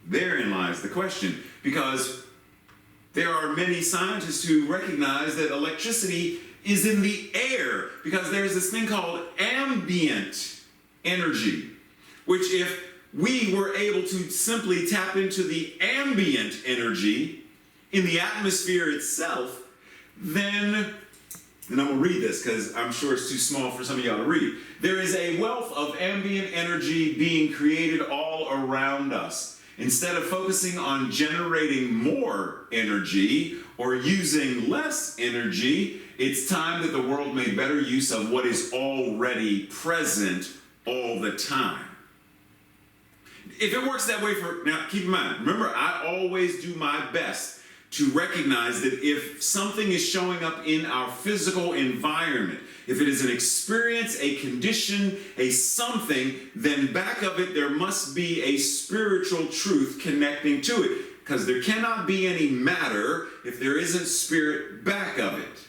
Therein lies the question, because there are many scientists who recognize that electricity is in the air, because there's this thing called ambient energy, which if we were able to simply tap into the ambient energy in the atmosphere itself, then I'm going to read this because I'm sure it's too small for some of y'all to read. There is a wealth of ambient energy being created all around us. Instead of focusing on generating more energy or using less energy, it's time that the world made better use of what is already present all the time. If it works that way now keep in mind, remember, I always do my best to recognize that if something is showing up in our physical environment, if it is an experience, a condition, a something, then back of it there must be a spiritual truth connecting to it. Because there cannot be any matter if there isn't spirit back of it.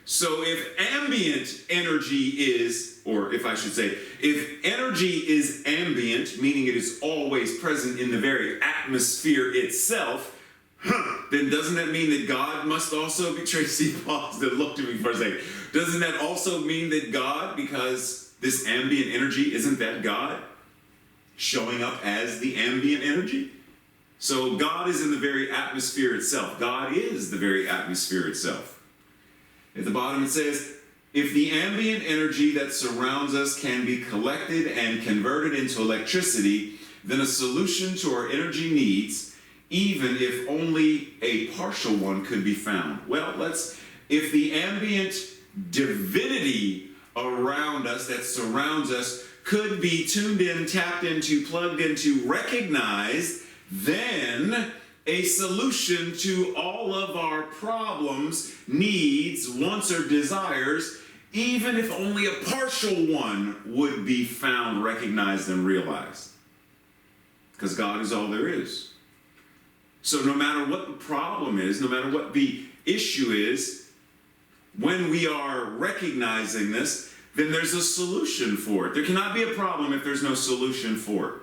So if ambient energy is, or if I should say, if energy is ambient, meaning it is always present in the very atmosphere itself, then doesn't that mean that God must also be, Tracy paused and looked at me for a second, doesn't that also mean that God, because this ambient energy, isn't that God showing up as the ambient energy? So God is in the very atmosphere itself. God is the very atmosphere itself. At the bottom it says, if the ambient energy that surrounds us can be collected and converted into electricity, then a solution to our energy needs, even if only a partial one, could be found. Well, if the ambient divinity around us that surrounds us could be tuned in, tapped into, plugged into, recognized, then a solution to all of our problems, needs, wants, or desires, even if only a partial one, would be found, recognized, and realized. Because God is all there is. So no matter what the problem is, no matter what the issue is, when we are recognizing this, then there's a solution for it. There cannot be a problem if there's no solution for it.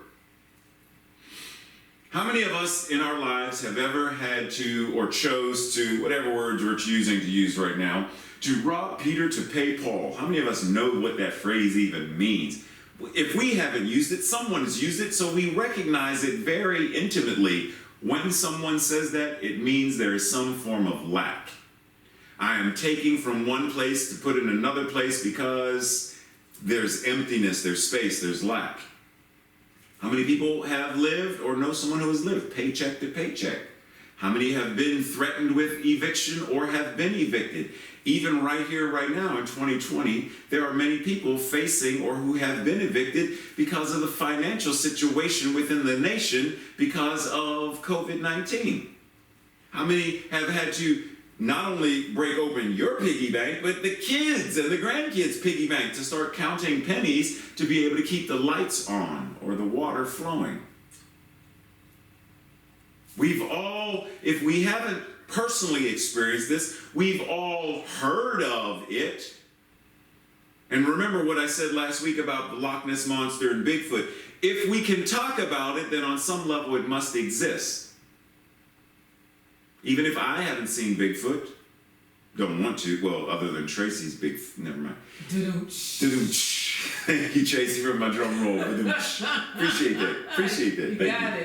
How many of us in our lives have ever had to, or chose to, whatever words we're choosing to use right now, to rob Peter to pay Paul? How many of us know what that phrase even means? If we haven't used it, someone has used it, so we recognize it very intimately. When someone says that, it means there is some form of lack. I am taking from one place to put in another place because there's emptiness, there's space, there's lack. How many people have lived or know someone who has lived paycheck to paycheck? How many have been threatened with eviction or have been evicted? Even right here, right now in 2020, there are many people facing or who have been evicted because of the financial situation within the nation because of COVID-19. How many have had to not only break open your piggy bank, but the kids and the grandkids' piggy bank to start counting pennies to be able to keep the lights on or the water flowing? We've all, if we haven't personally experienced this, we've all heard of it. And remember what I said last week about the Loch Ness Monster and Bigfoot. If we can talk about it, then on some level it must exist. Even if I haven't seen Bigfoot, don't want to, well, other than Tracy's never mind. Thank you, Tracy, for my drum roll. Appreciate that.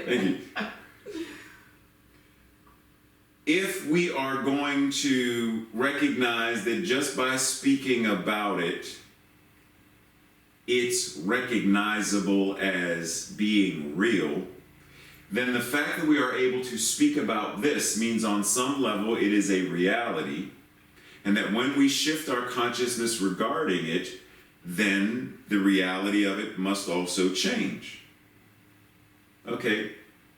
Thank you. If we are going to recognize that just by speaking about it, it's recognizable as being real, then the fact that we are able to speak about this means on some level it is a reality, and that when we shift our consciousness regarding it, then the reality of it must also change. Okay,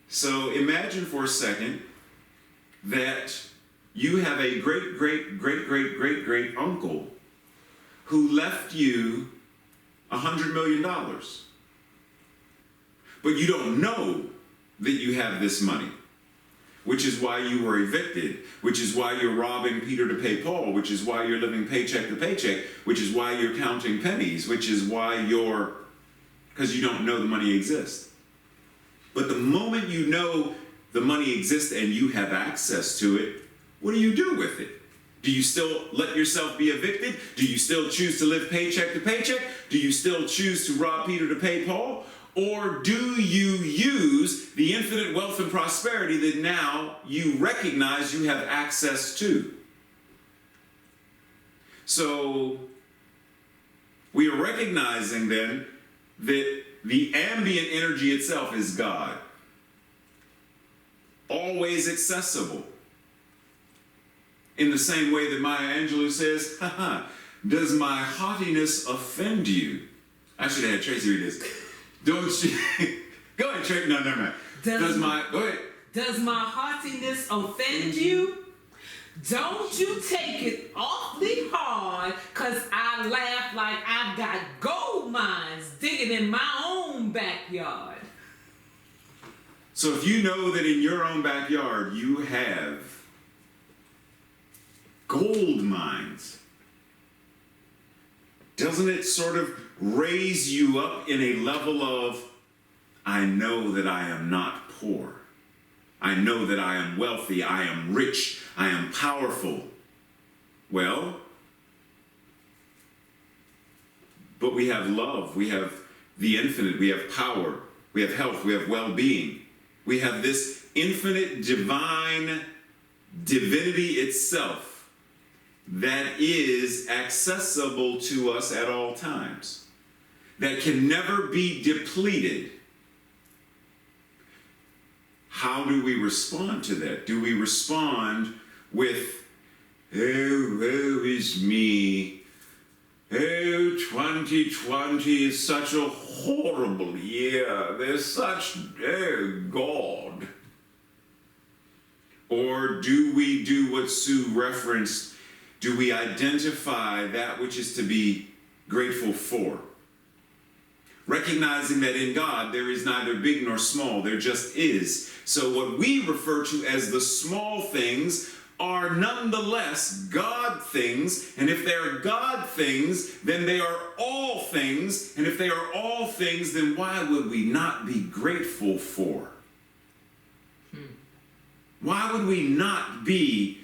so imagine for a second that you have a great uncle who left you $100 million. But you don't know that you have this money, which is why you were evicted, which is why you're robbing Peter to pay Paul, which is why you're living paycheck to paycheck, which is why you're counting pennies, which is why because you don't know the money exists. But the moment you know the money exists and you have access to it, what do you do with it? Do you still let yourself be evicted? Do you still choose to live paycheck to paycheck? Do you still choose to rob Peter to pay Paul? Or do you use the infinite wealth and prosperity that now you recognize you have access to? So we are recognizing then that the ambient energy itself is God. Always accessible. In the same way that Maya Angelou says, does my haughtiness offend you? I should have had Tracy read this. Don't you? Go ahead, Tracy. No, never mind. Go ahead.
Does my haughtiness offend you? Don't you take it awfully hard, because I laugh like I've got gold mines digging in my own backyard.
So if you know that in your own backyard you have gold mines, doesn't it sort of raise you up in a level of, I know that I am not poor. I know that I am wealthy, I am rich, I am powerful. Well, but we have love, we have the infinite, we have power, we have health, we have well-being. We have this infinite divine divinity itself that is accessible to us at all times, that can never be depleted. How do we respond to that? Do we respond with, oh, woe is me. Oh, 2020 is such a horrible year. There's such, oh, God. Or do we do what Sue referenced? Do we identify that which is to be grateful for? Recognizing that in God there is neither big nor small, there just is. So what we refer to as the small things are nonetheless God things, and if they are God things, then they are all things, and if they are all things, then why would we not be grateful for? Why would we not be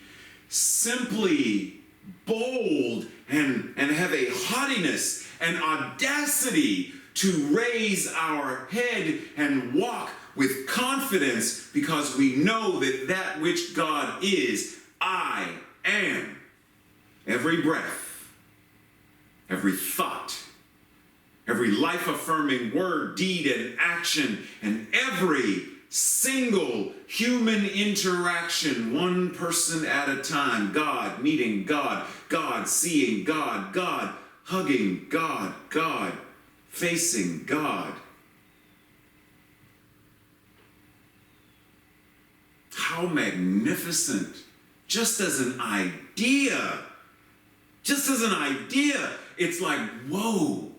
simply bold and have a haughtiness and audacity to raise our head and walk with confidence, because we know that that which God is, I am. Every breath, every thought, every life-affirming word, deed, and action, and every single human interaction, one person at a time, God meeting God, God seeing God, God hugging God, God facing God. How magnificent, just as an idea, it's like, whoa.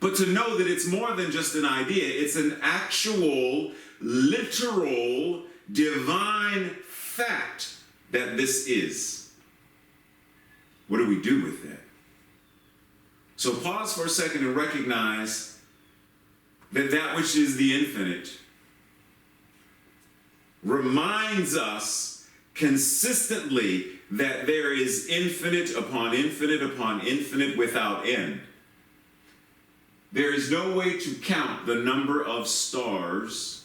But to know that it's more than just an idea, it's an actual, literal, divine fact that this is. What do we do with that? So pause for a second and recognize that that which is the infinite reminds us consistently that there is infinite upon infinite upon infinite without end. There is no way to count the number of stars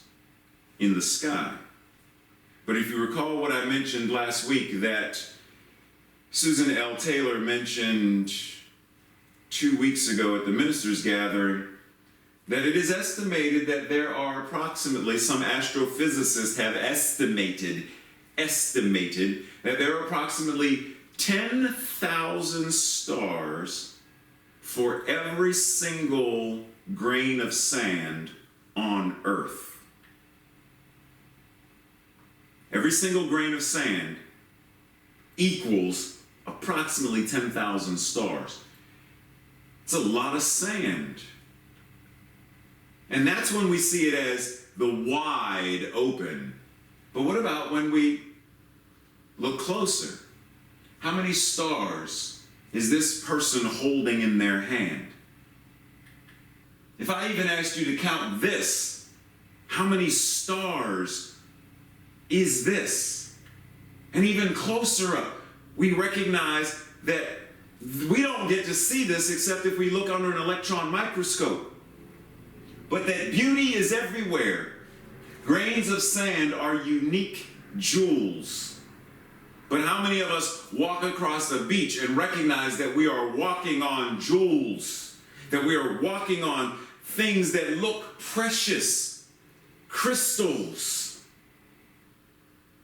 in the sky. But if you recall what I mentioned last week, that Susan L. Taylor mentioned 2 weeks ago at the ministers' gathering, that it is estimated that there are approximately, some astrophysicists have estimated that there are approximately 10,000 stars for every single grain of sand on Earth. Every single grain of sand equals approximately 10,000 stars. It's a lot of sand. And that's when we see it as the wide open. But what about when we look closer? How many stars is this person holding in their hand? If I even asked you to count this, how many stars is this? And even closer up, we recognize that we don't get to see this except if we look under an electron microscope. But that beauty is everywhere. Grains of sand are unique jewels. But how many of us walk across a beach and recognize that we are walking on jewels, that we are walking on things that look precious, crystals?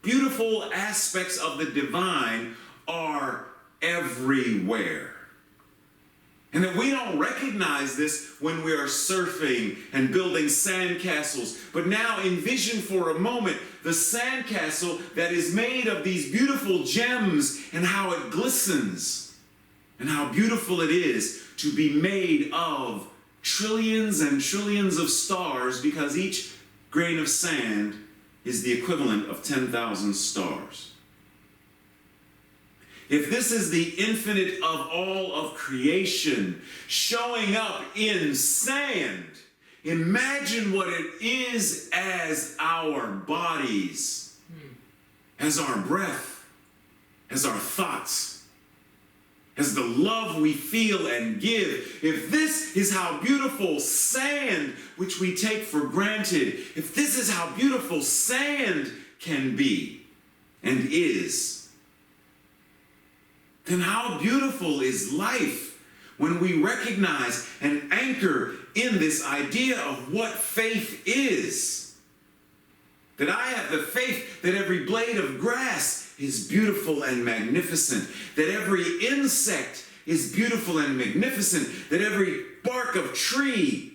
Beautiful aspects of the divine are everywhere. And that we don't recognize this when we are surfing and building sandcastles. But now envision for a moment the sandcastle that is made of these beautiful gems and how it glistens. And how beautiful it is to be made of trillions and trillions of stars, because each grain of sand is the equivalent of 10,000 stars. If this is the infinite of all of creation showing up in sand, imagine what it is as our bodies, as our breath, as our thoughts, as the love we feel and give. If this is how beautiful sand, which we take for granted, if this is how beautiful sand can be and is, then how beautiful is life when we recognize and anchor in this idea of what faith is. That I have the faith that every blade of grass is beautiful and magnificent, that every insect is beautiful and magnificent, that every bark of tree,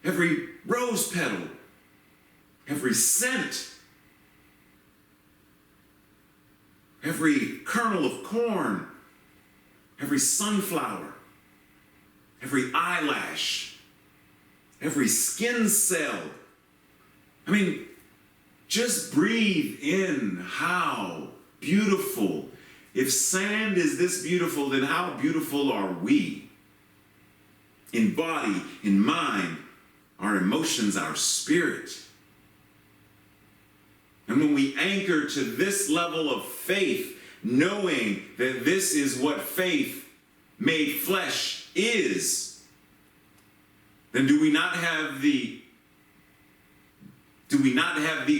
every rose petal, every scent, every kernel of corn, every sunflower, every eyelash, every skin cell. I mean, just breathe in how beautiful. If sand is this beautiful, then how beautiful are we? In body, in mind, our emotions, our spirit. And when we anchor to this level of faith, knowing that this is what faith made flesh is, then do we not have the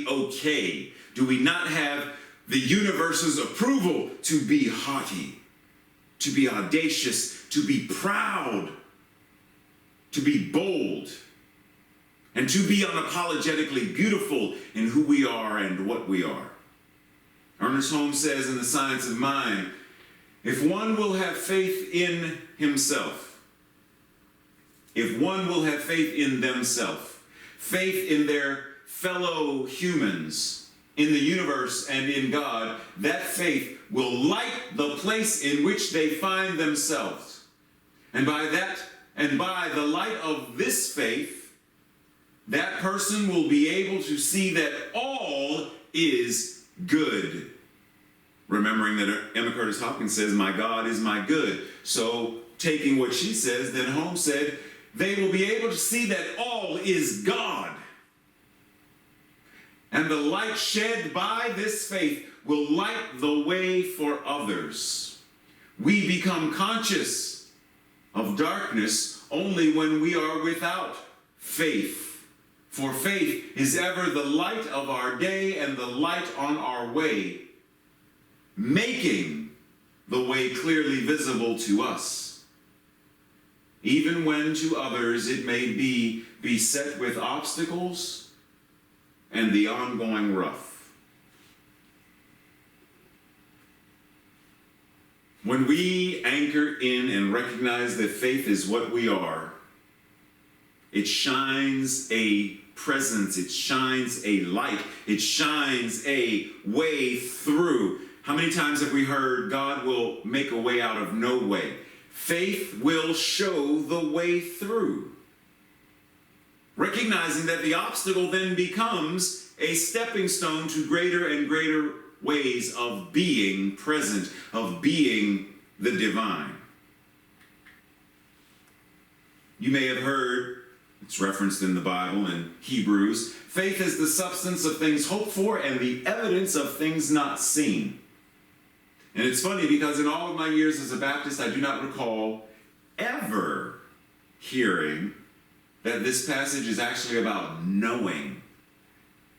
okay? Do we not have the universe's approval to be haughty, to be audacious, to be proud, to be bold, and to be unapologetically beautiful in who we are and what we are. Ernest Holmes says in The Science of Mind, if one will have faith in himself, if one will have faith in themselves, faith in their fellow humans, in the universe and in God, that faith will light the place in which they find themselves. And by the light of this faith, that person will be able to see that all is good. Remembering that Emma Curtis Hopkins says, my God is my good. So taking what she says, then Holmes said, they will be able to see that all is God. And the light shed by this faith will light the way for others. We become conscious of darkness only when we are without faith. For faith is ever the light of our day and the light on our way, making the way clearly visible to us. Even when to others it may be beset with obstacles and the ongoing rough. When we anchor in and recognize that faith is what we are, it shines a presence, it shines a light, it shines a way through. How many times have we heard God will make a way out of no way? Faith will show the way through. Recognizing that the obstacle then becomes a stepping stone to greater and greater ways of being present, of being the divine. You may have heard, it's referenced in the Bible in Hebrews, faith is the substance of things hoped for and the evidence of things not seen. And it's funny because in all of my years as a Baptist, I do not recall ever hearing that this passage is actually about knowing.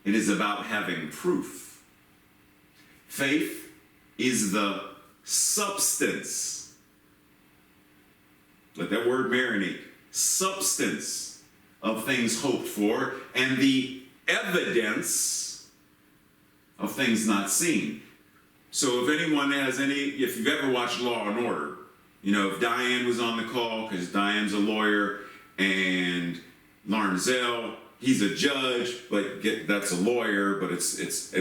It is about having proof. Faith is the substance. Let that word marinate. Substance of things hoped for and the evidence of things not seen. So if anyone has if you've ever watched Law and Order, if Diane was on the call, because Diane's a lawyer, and Larnzell, he's a judge, but that's a lawyer, but and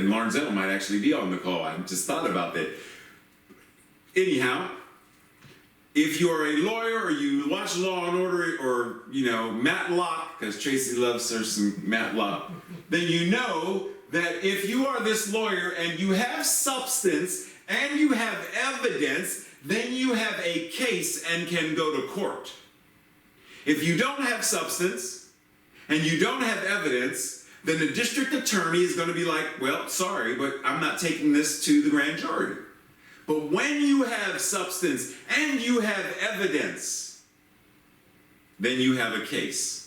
Larnzell might actually be on the call. I just thought about that. Anyhow, if you're a lawyer or you watch Law and Order or, Matlock, because Tracy loves her some Matlock, then you know that if you are this lawyer and you have substance and you have evidence, then you have a case and can go to court. If you don't have substance and you don't have evidence, then the district attorney is going to be like, well, sorry, but I'm not taking this to the grand jury. But when you have substance and you have evidence, then you have a case.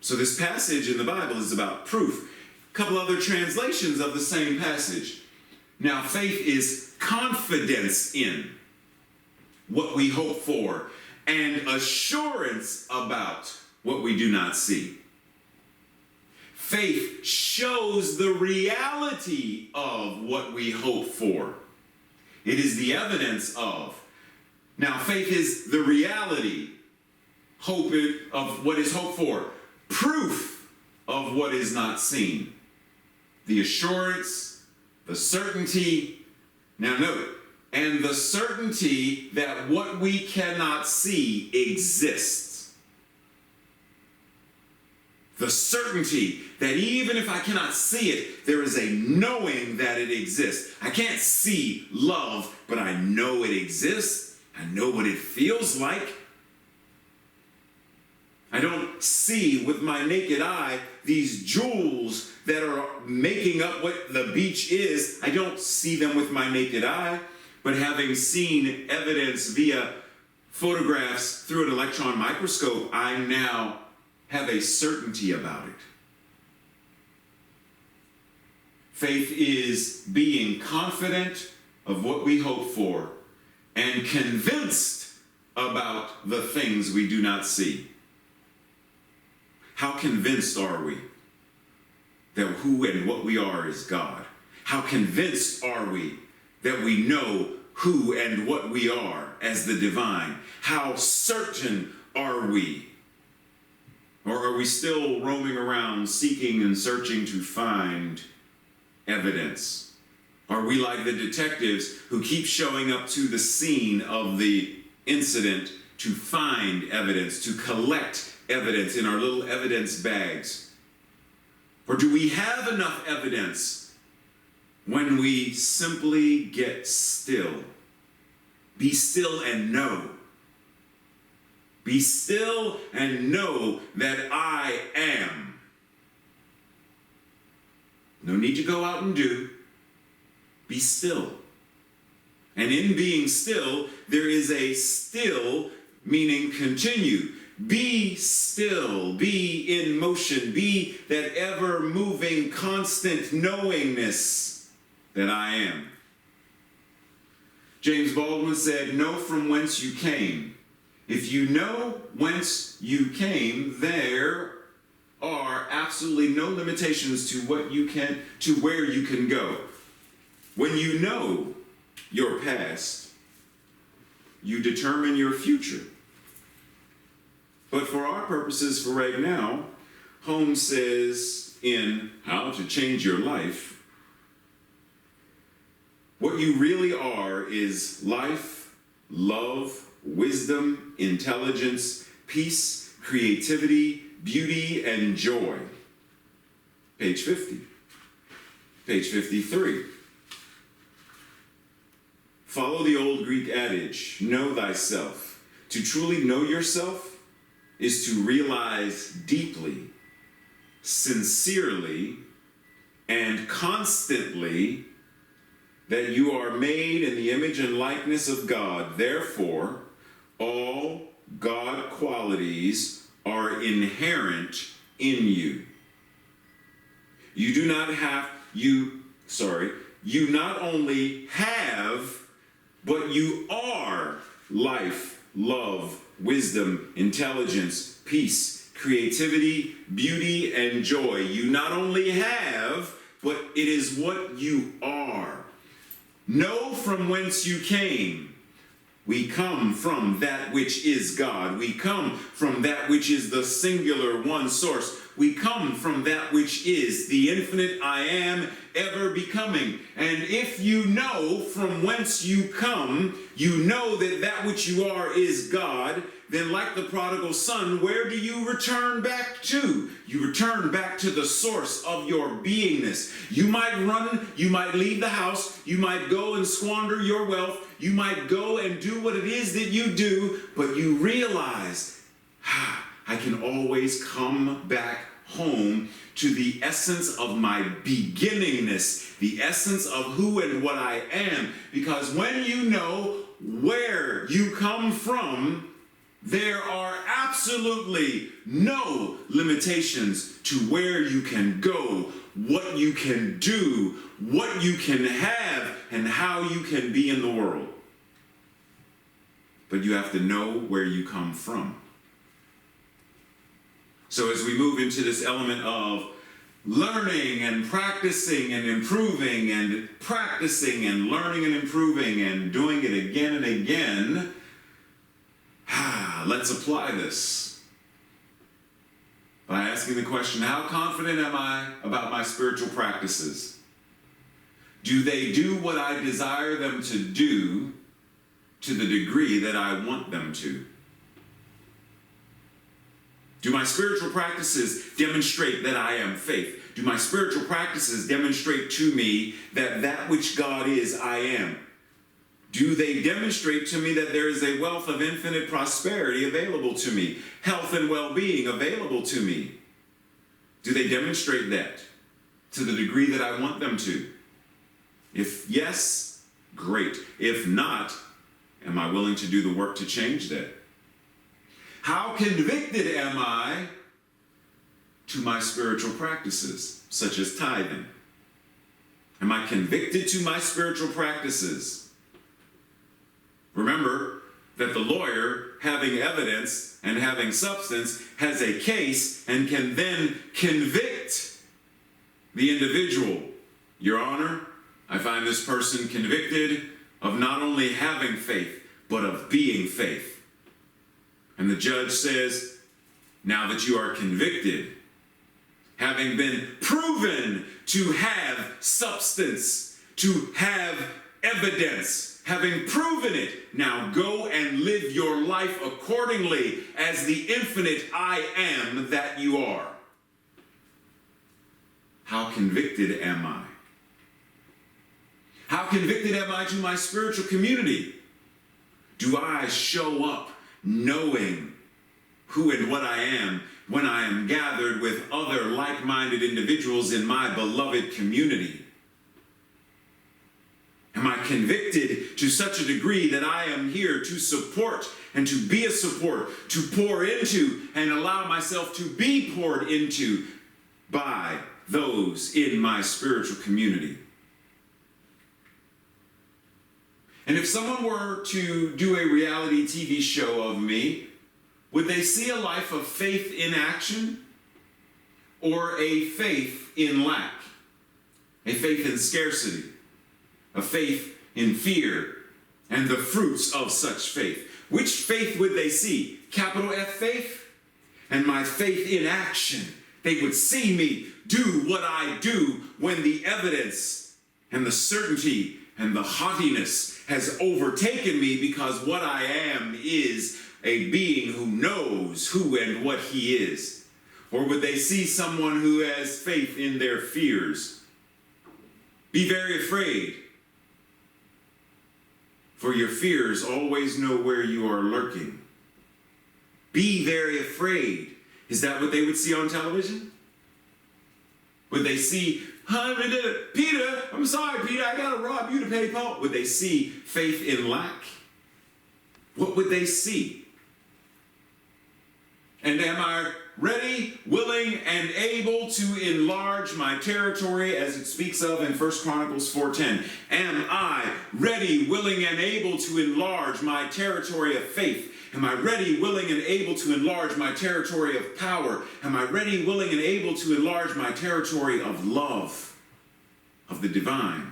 So this passage in the Bible is about proof. A couple other translations of the same passage. Now, faith is confidence in what we hope for and assurance about what we do not see. Faith shows the reality of what we hope for. It is the evidence of. Now, faith is the reality, hope of what is hoped for. Proof of what is not seen. The assurance, the certainty. Now note, and the certainty that what we cannot see exists. The certainty that even if I cannot see it, there is a knowing that it exists. I can't see love, but I know it exists. I know what it feels like. I don't see with my naked eye these jewels that are making up what the beach is. I don't see them with my naked eye, but having seen evidence via photographs through an electron microscope, I now have a certainty about it. Faith is being confident of what we hope for and convinced about the things we do not see. How convinced are we that who and what we are is God? How convinced are we that we know who and what we are as the divine? How certain are we? Or are we still roaming around seeking and searching to find evidence? Are we like the detectives who keep showing up to the scene of the incident to find evidence, to collect evidence in our little evidence bags? Or do we have enough evidence when we simply get still? Be still and know. Be still and know that I am. No need to go out and do. Be still. And in being still, there is a still meaning continue. Be still, be in motion, be that ever-moving, constant knowingness that I am. James Baldwin said, know from whence you came. If you know whence you came, there are absolutely no limitations to where you can go. When you know your past, you determine your future. But for our purposes for right now, Holmes says in How to Change Your Life, what you really are is life, love, wisdom, intelligence, peace, creativity, beauty, and joy. Page 50. Page 53. Follow the old Greek adage, know thyself. To truly know yourself is to realize deeply, sincerely, and constantly that you are made in the image and likeness of God. Therefore, all God qualities are inherent in you. You not only have, but you are life, love, wisdom, intelligence, peace, creativity, beauty, and joy. You not only have, but it is what you are. Know from whence you came. We come from that which is God. We come from that which is the singular one source. We come from that which is the infinite I am, ever becoming. And if you know from whence you come, you know that that which you are is God, then like the prodigal son, where do you return back to? You return back to the source of your beingness. You might run, you might leave the house, you might go and squander your wealth, you might go and do what it is that you do, but you realize, I can always come back home to the essence of my beginningness, the essence of who and what I am. Because when you know where you come from, there are absolutely no limitations to where you can go, what you can do, what you can have, and how you can be in the world. But you have to know where you come from. So as we move into this element of learning and practicing and improving and practicing and learning and improving and doing it again and again, let's apply this by asking the question, how confident am I about my spiritual practices? Do they do what I desire them to do to the degree that I want them to? Do my spiritual practices demonstrate that I am faith? Do my spiritual practices demonstrate to me that that which God is, I am? Do they demonstrate to me that there is a wealth of infinite prosperity available to me, health and well-being available to me? Do they demonstrate that to the degree that I want them to? If yes, great. If not, am I willing to do the work to change that? How convicted am I to my spiritual practices, such as tithing? Am I convicted to my spiritual practices? Remember that the lawyer having evidence and having substance, has a case and can then convict the individual. Your Honor, I find this person convicted of not only having faith, but of being faith. And the judge says, now that you are convicted, having been proven to have substance, to have evidence, having proven it, now go and live your life accordingly as the infinite I am that you are. How convicted am I? How convicted am I to my spiritual community? Do I show up knowing who and what I am when I am gathered with other like-minded individuals in my beloved community? Am I convicted to such a degree that I am here to support and to be a support, to pour into and allow myself to be poured into by those in my spiritual community? And if someone were to do a reality TV show of me, would they see a life of faith in action or a faith in lack? A faith in scarcity, a faith in fear, and the fruits of such faith? Which faith would they see? Capital F faith? And my faith in action. They would see me do what I do when the evidence and the certainty and the haughtiness has overtaken me, because what I am is a being who knows who and what he is. Or would they see someone who has faith in their fears? Be very afraid, for your fears always know where you are lurking. Be very afraid. Is that what they would see on television? Would they see, Peter, I'm sorry, Peter, I gotta rob you to pay Paul? Would they see faith in lack? What would they see? And am I ready, willing, and able to enlarge my territory, as it speaks of in 1 Chronicles 4:10? Am I ready, willing, and able to enlarge my territory of faith? Am I ready, willing, and able to enlarge my territory of power? Am I ready, willing, and able to enlarge my territory of love, of the divine?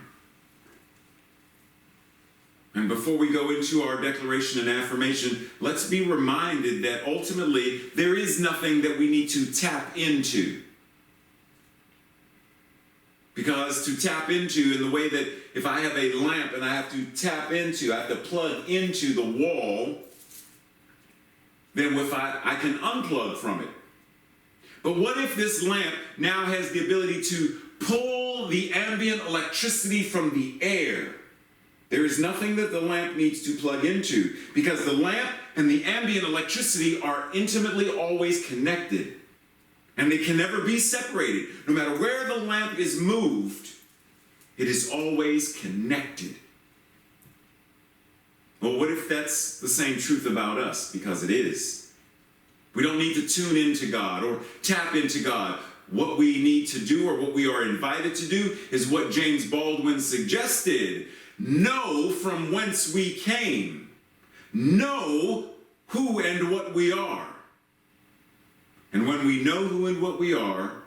And before we go into our declaration and affirmation, let's be reminded that ultimately there is nothing that we need to tap into. Because to tap into, in the way that if I have a lamp and I have to tap into, I have to plug into the wall, then if I can unplug from it. But what if this lamp now has the ability to pull the ambient electricity from the air? There is nothing that the lamp needs to plug into, because the lamp and the ambient electricity are intimately always connected. And they can never be separated. No matter where the lamp is moved, it is always connected. Well, what if that's the same truth about us? Because it is. We don't need to tune into God or tap into God. What we need to do, or what we are invited to do, is what James Baldwin suggested. Know from whence we came. Know who and what we are. And when we know who and what we are,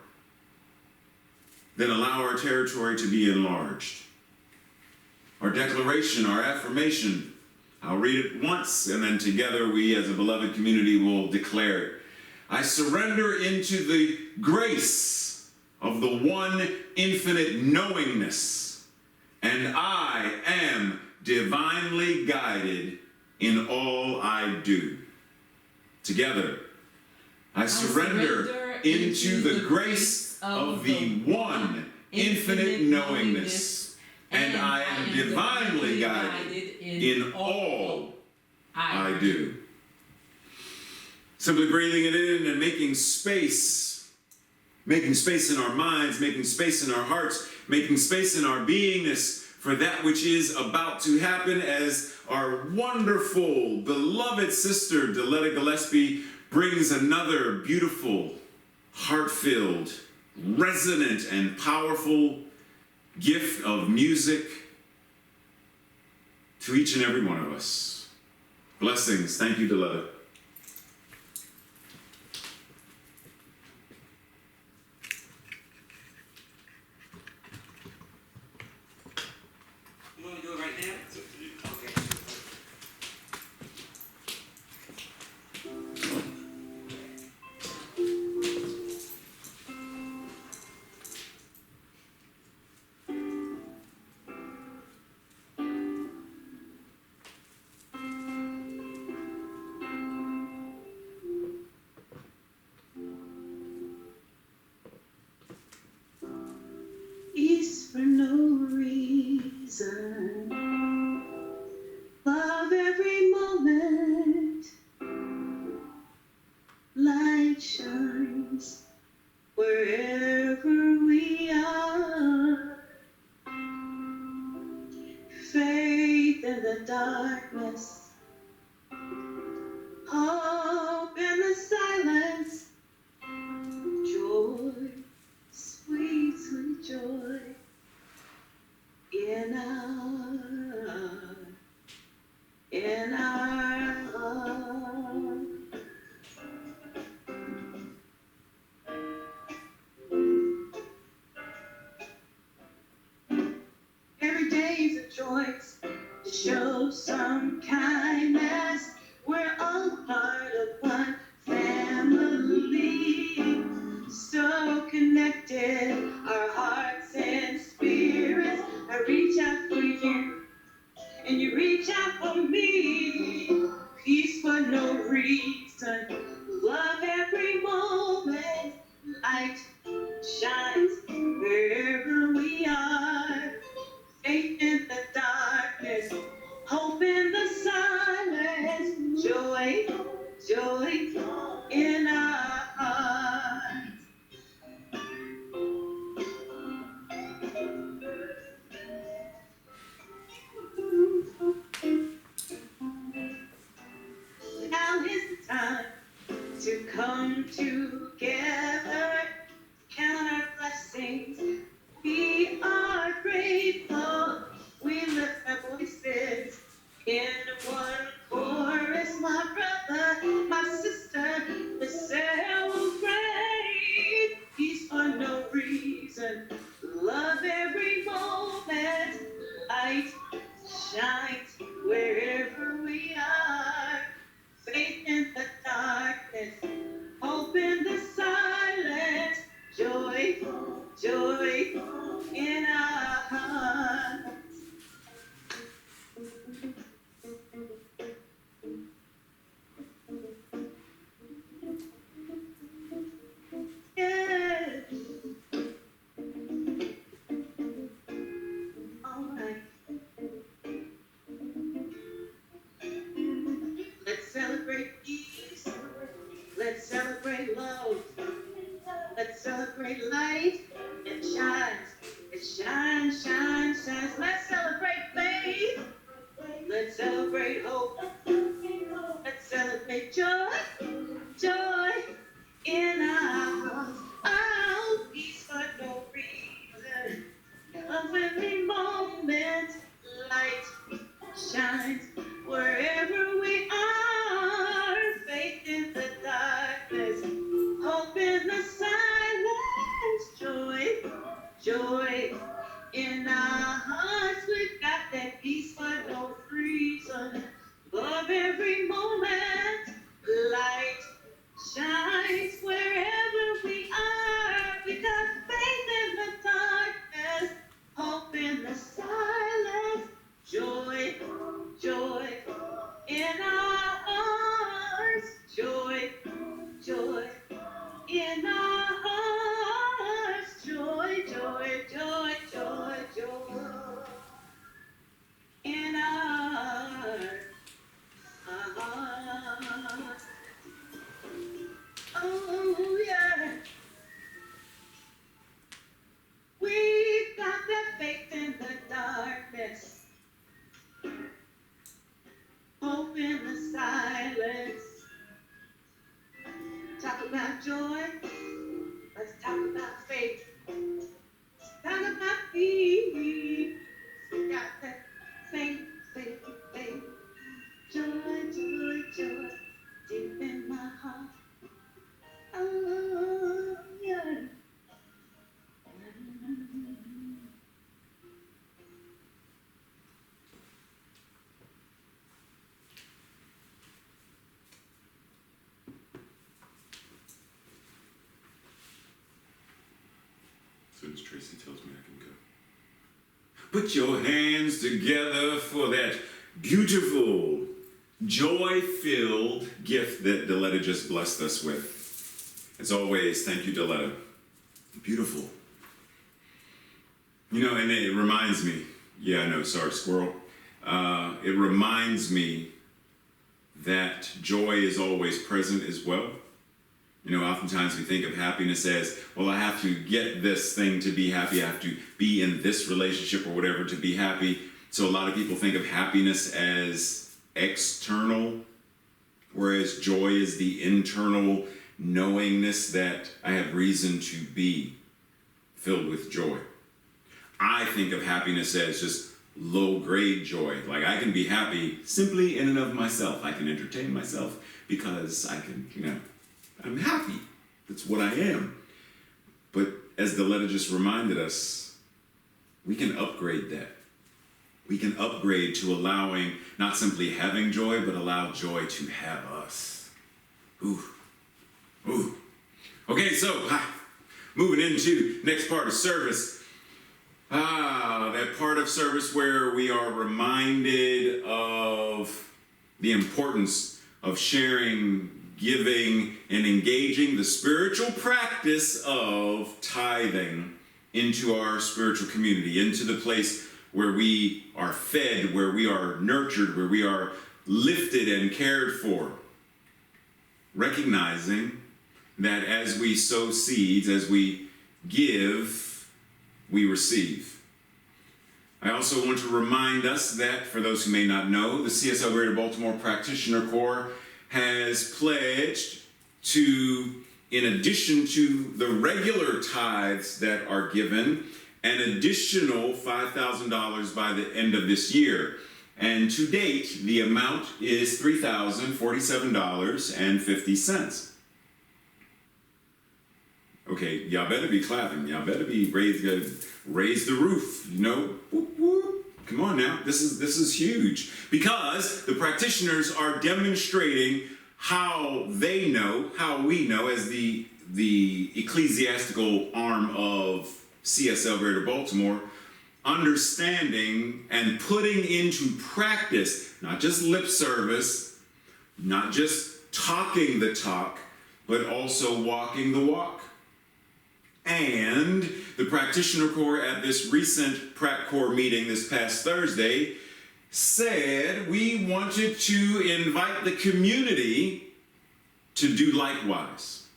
then allow our territory to be enlarged. Our declaration, our affirmation, I'll read it once, and then together we as a beloved community will declare it. I surrender into the grace of the one infinite knowingness, and I am divinely guided in all I do. Together, I surrender into the grace of the one infinite knowingness, and I am divinely guided in all I do. Simply breathing it in and making space in our minds, making space in our hearts, making space in our beingness for that which is about to happen, as our wonderful, beloved sister, Deletta Gillespie, brings another beautiful, heart-filled, resonant, and powerful gift of music to each and every one of us. Blessings. Thank you, Deletta.
light shines wherever we are. Faith in the darkness, hope in the silence, joy, sweet, sweet joy in our heart. Every day is a choice to show some kindness. We're all part of one family, so connected, our hearts and spirits. I reach out for you, and you reach out for me. Peace for no reason, love every moment, light shines wherever we are. Faith in the darkness, hope in the silence, joy, joy in our hearts. Now is the time to come together, count our blessings. We are grateful. We lift our voices in one chorus. My brother, my sister, let's celebrate. Peace for no reason. Love every moment. Light shines wherever we are. Faith in the darkness, hope in the silence, joy, joy in our hearts. Yeah. All right. Let's celebrate peace. Let's celebrate love. Let's celebrate light. It shines. It shines, shines, shines. Let's celebrate faith. Let's celebrate hope. Let's celebrate joy. Joy in our hearts. Oh, peace for no reason. Of every moment, light shines wherever we are. Faith in the darkness, hope in the silence, joy, joy in our hearts. We've got that peace for no reason. Love every moment, light shines wherever we are. We got faith in the darkness, hope in the silence, joy, joy in our hearts, joy, joy in our hearts, joy, joy, joy, joy, joy in our hearts. Oh yeah, we've got that faith in the darkness, hope in the silence. Talk about joy, let's talk about faith. Talk about peace, we got that faith, faith, faith. Joy, joy, joy, deep in my heart. Oh, yeah.
As soon as Tracy tells me I can go. Put your hands together for that beautiful, joy-filled gift that Deletta just blessed us with. As always, thank you, Deletta. Beautiful. You know, and it reminds me, yeah, I know, sorry, squirrel. It reminds me that joy is always present as well. You know, oftentimes we think of happiness as, well, I have to get this thing to be happy. I have to be in this relationship or whatever to be happy. So a lot of people think of happiness as external, whereas joy is the internal knowingness that I have reason to be filled with joy. I think of happiness as just low-grade joy. Like, I can be happy simply in and of myself. I can entertain myself because I can, I'm happy. That's what I am. But as the letter just reminded us, we can upgrade that. We can upgrade to allowing, not simply having joy, but allow joy to have us. Ooh. Ooh. Okay, so moving into next part of service. That part of service where we are reminded of the importance of sharing, giving, and engaging the spiritual practice of tithing into our spiritual community, into the place where we are fed, where we are nurtured, where we are lifted and cared for. Recognizing that as we sow seeds, as we give, we receive. I also want to remind us that, for those who may not know, the CSL Greater Baltimore Practitioner Corps has pledged to, in addition to the regular tithes that are given, an additional $5,000 by the end of this year. And to date, the amount is $3,047.50. Okay, y'all better be clapping. Y'all better be raise the roof. Whoop, whoop. Come on now. This is huge, because the practitioners are demonstrating how they know, how we know as the ecclesiastical arm of CSL Greater Baltimore, understanding and putting into practice, not just lip service, not just talking the talk, but also walking the walk. And the Practitioner Corps at this recent Prac Corps meeting this past Thursday said we wanted to invite the community to do likewise.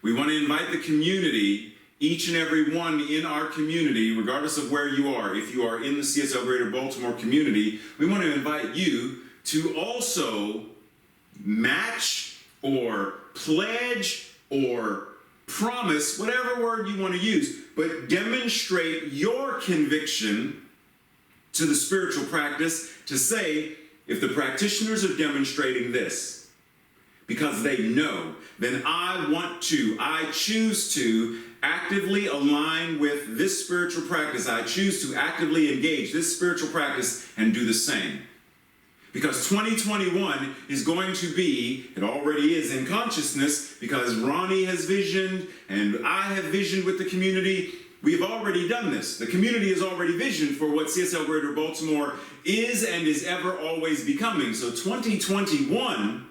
We want to invite the community, each and every one in our community, regardless of where you are. If you are in the CSL Greater Baltimore community, we want to invite you to also match or pledge or promise, whatever word you want to use, but demonstrate your conviction to the spiritual practice to say, if the practitioners are demonstrating this because they know, then I choose to actively align with this spiritual practice. I choose to actively engage this spiritual practice and do the same. Because 2021 is going to be, it already is in consciousness, because Ronnie has visioned and I have visioned with the community. We've already done this. The community has already visioned for what CSL Greater Baltimore is and is ever always becoming. So 2021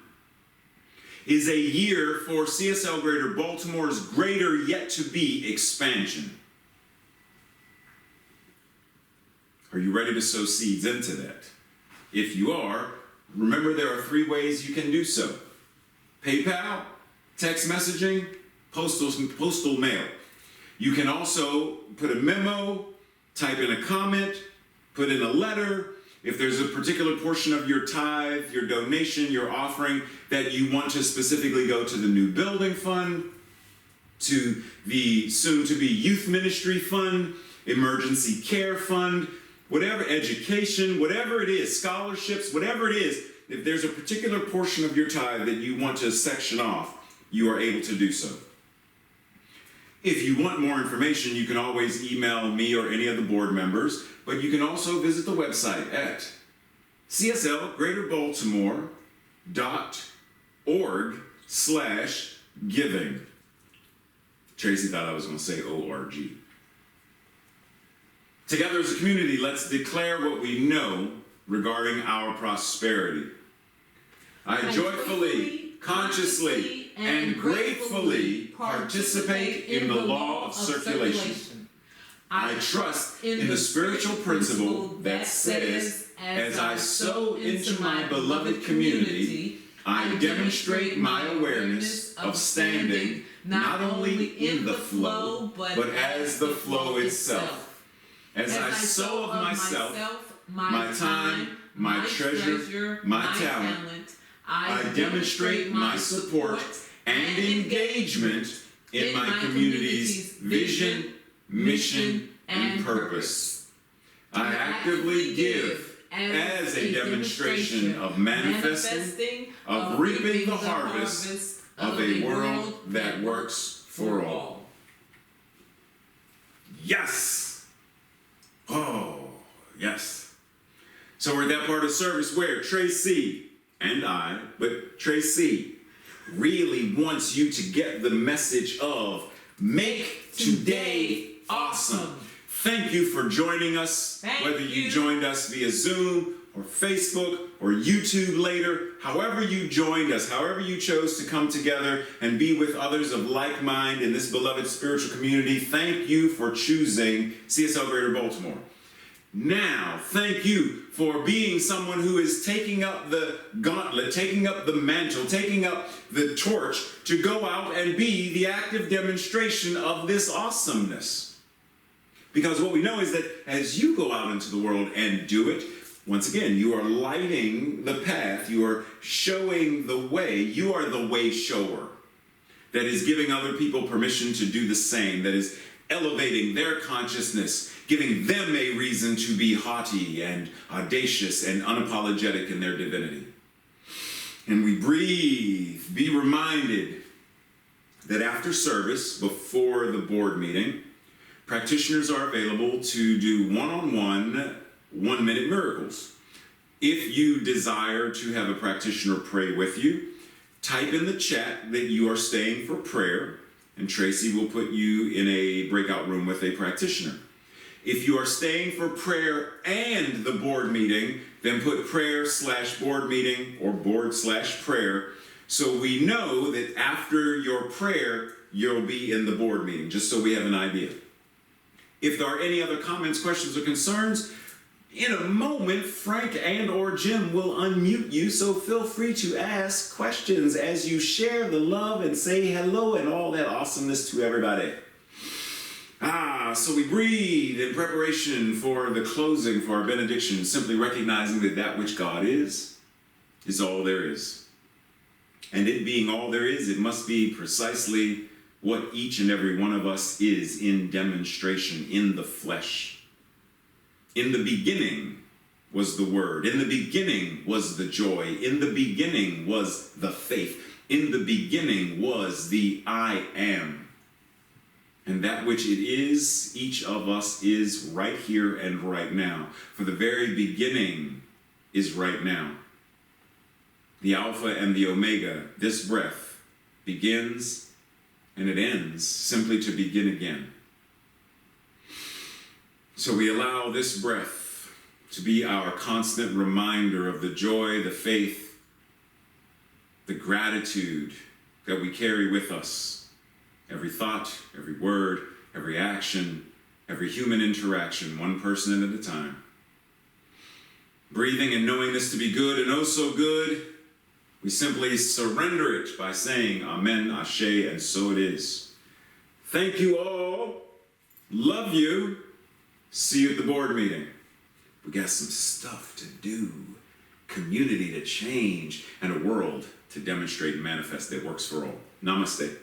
is a year for CSL Greater Baltimore's greater yet to be expansion. Are you ready to sow seeds into that? If you are, remember there are 3 ways you can do so. PayPal, text messaging, postal mail. You can also put a memo, type in a comment, put in a letter. If there's a particular portion of your tithe, your donation, your offering that you want to specifically go to the new building fund, to the soon-to-be youth ministry fund, emergency care fund, whatever, education, whatever it is, scholarships, whatever it is, if there's a particular portion of your tithe that you want to section off, you are able to do so. If you want more information, you can always email me or any of the board members, but you can also visit the website at cslgreaterbaltimore.org/giving. Tracy thought I was going to say ORG. Together as a community, let's declare what we know regarding our prosperity. I joyfully, consciously, and gratefully participate in the law of circulation. I trust in the spiritual principle that says, as I sow into my beloved community, I demonstrate my awareness of standing not only in the flow, but as the flow itself. As I sow of myself, my time, my treasure, my talent, I demonstrate my support and engagement in my community's vision, mission, and purpose. I actively give as a demonstration of manifesting, of reaping the harvest of a world that works for all. Yes! Oh, yes. So we're at that part of service where Tracy and I, but Tracy really wants you to get the message of make today awesome. Thank you for joining us, whether you joined us via Zoom or Facebook or YouTube later, however you joined us, however you chose to come together and be with others of like mind in this beloved spiritual community, thank you for choosing CSL Greater Baltimore. Now, thank you for being someone who is taking up the gauntlet, taking up the mantle, taking up the torch to go out and be the active demonstration of this awesomeness. Because what we know is that as you go out into the world and do it, once again, you are lighting the path, you are showing the way, you are the way shower that is giving other people permission to do the same, that is elevating their consciousness, giving them a reason to be haughty and audacious and unapologetic in their divinity. And we breathe, be reminded that after service, before the board meeting, practitioners are available to do one-on-one, 1-minute miracles. If you desire to have a practitioner pray with you, type in the chat that you are staying for prayer, and Tracy will put you in a breakout room with a practitioner. If you are staying for prayer and the board meeting, then put prayer/board meeting or board/prayer, so we know that after your prayer, you'll be in the board meeting, just so we have an idea. If there are any other comments, questions, or concerns, in a moment, Frank and or Jim will unmute you, so feel free to ask questions as you share the love and say hello and all that awesomeness to everybody. So we breathe in preparation for the closing, for our benediction, simply recognizing that that which God is all there is. And it being all there is, it must be precisely what each and every one of us is in demonstration, in the flesh. In the beginning was the Word. In the beginning was the joy. In the beginning was the faith. In the beginning was the I am. And that which it is, each of us is right here and right now. For the very beginning is right now. The Alpha and the Omega, this breath, begins and it ends simply to begin again. So we allow this breath to be our constant reminder of the joy, the faith, the gratitude that we carry with us. Every thought, every word, every action, every human interaction, one person at a time. Breathing and knowing this to be good and oh so good, we simply surrender it by saying Amen, Ashe, and so it is. Thank you all. Love you. See you at the board meeting. We got some stuff to do. Community to change and a world to demonstrate and manifest that works for all. Namaste.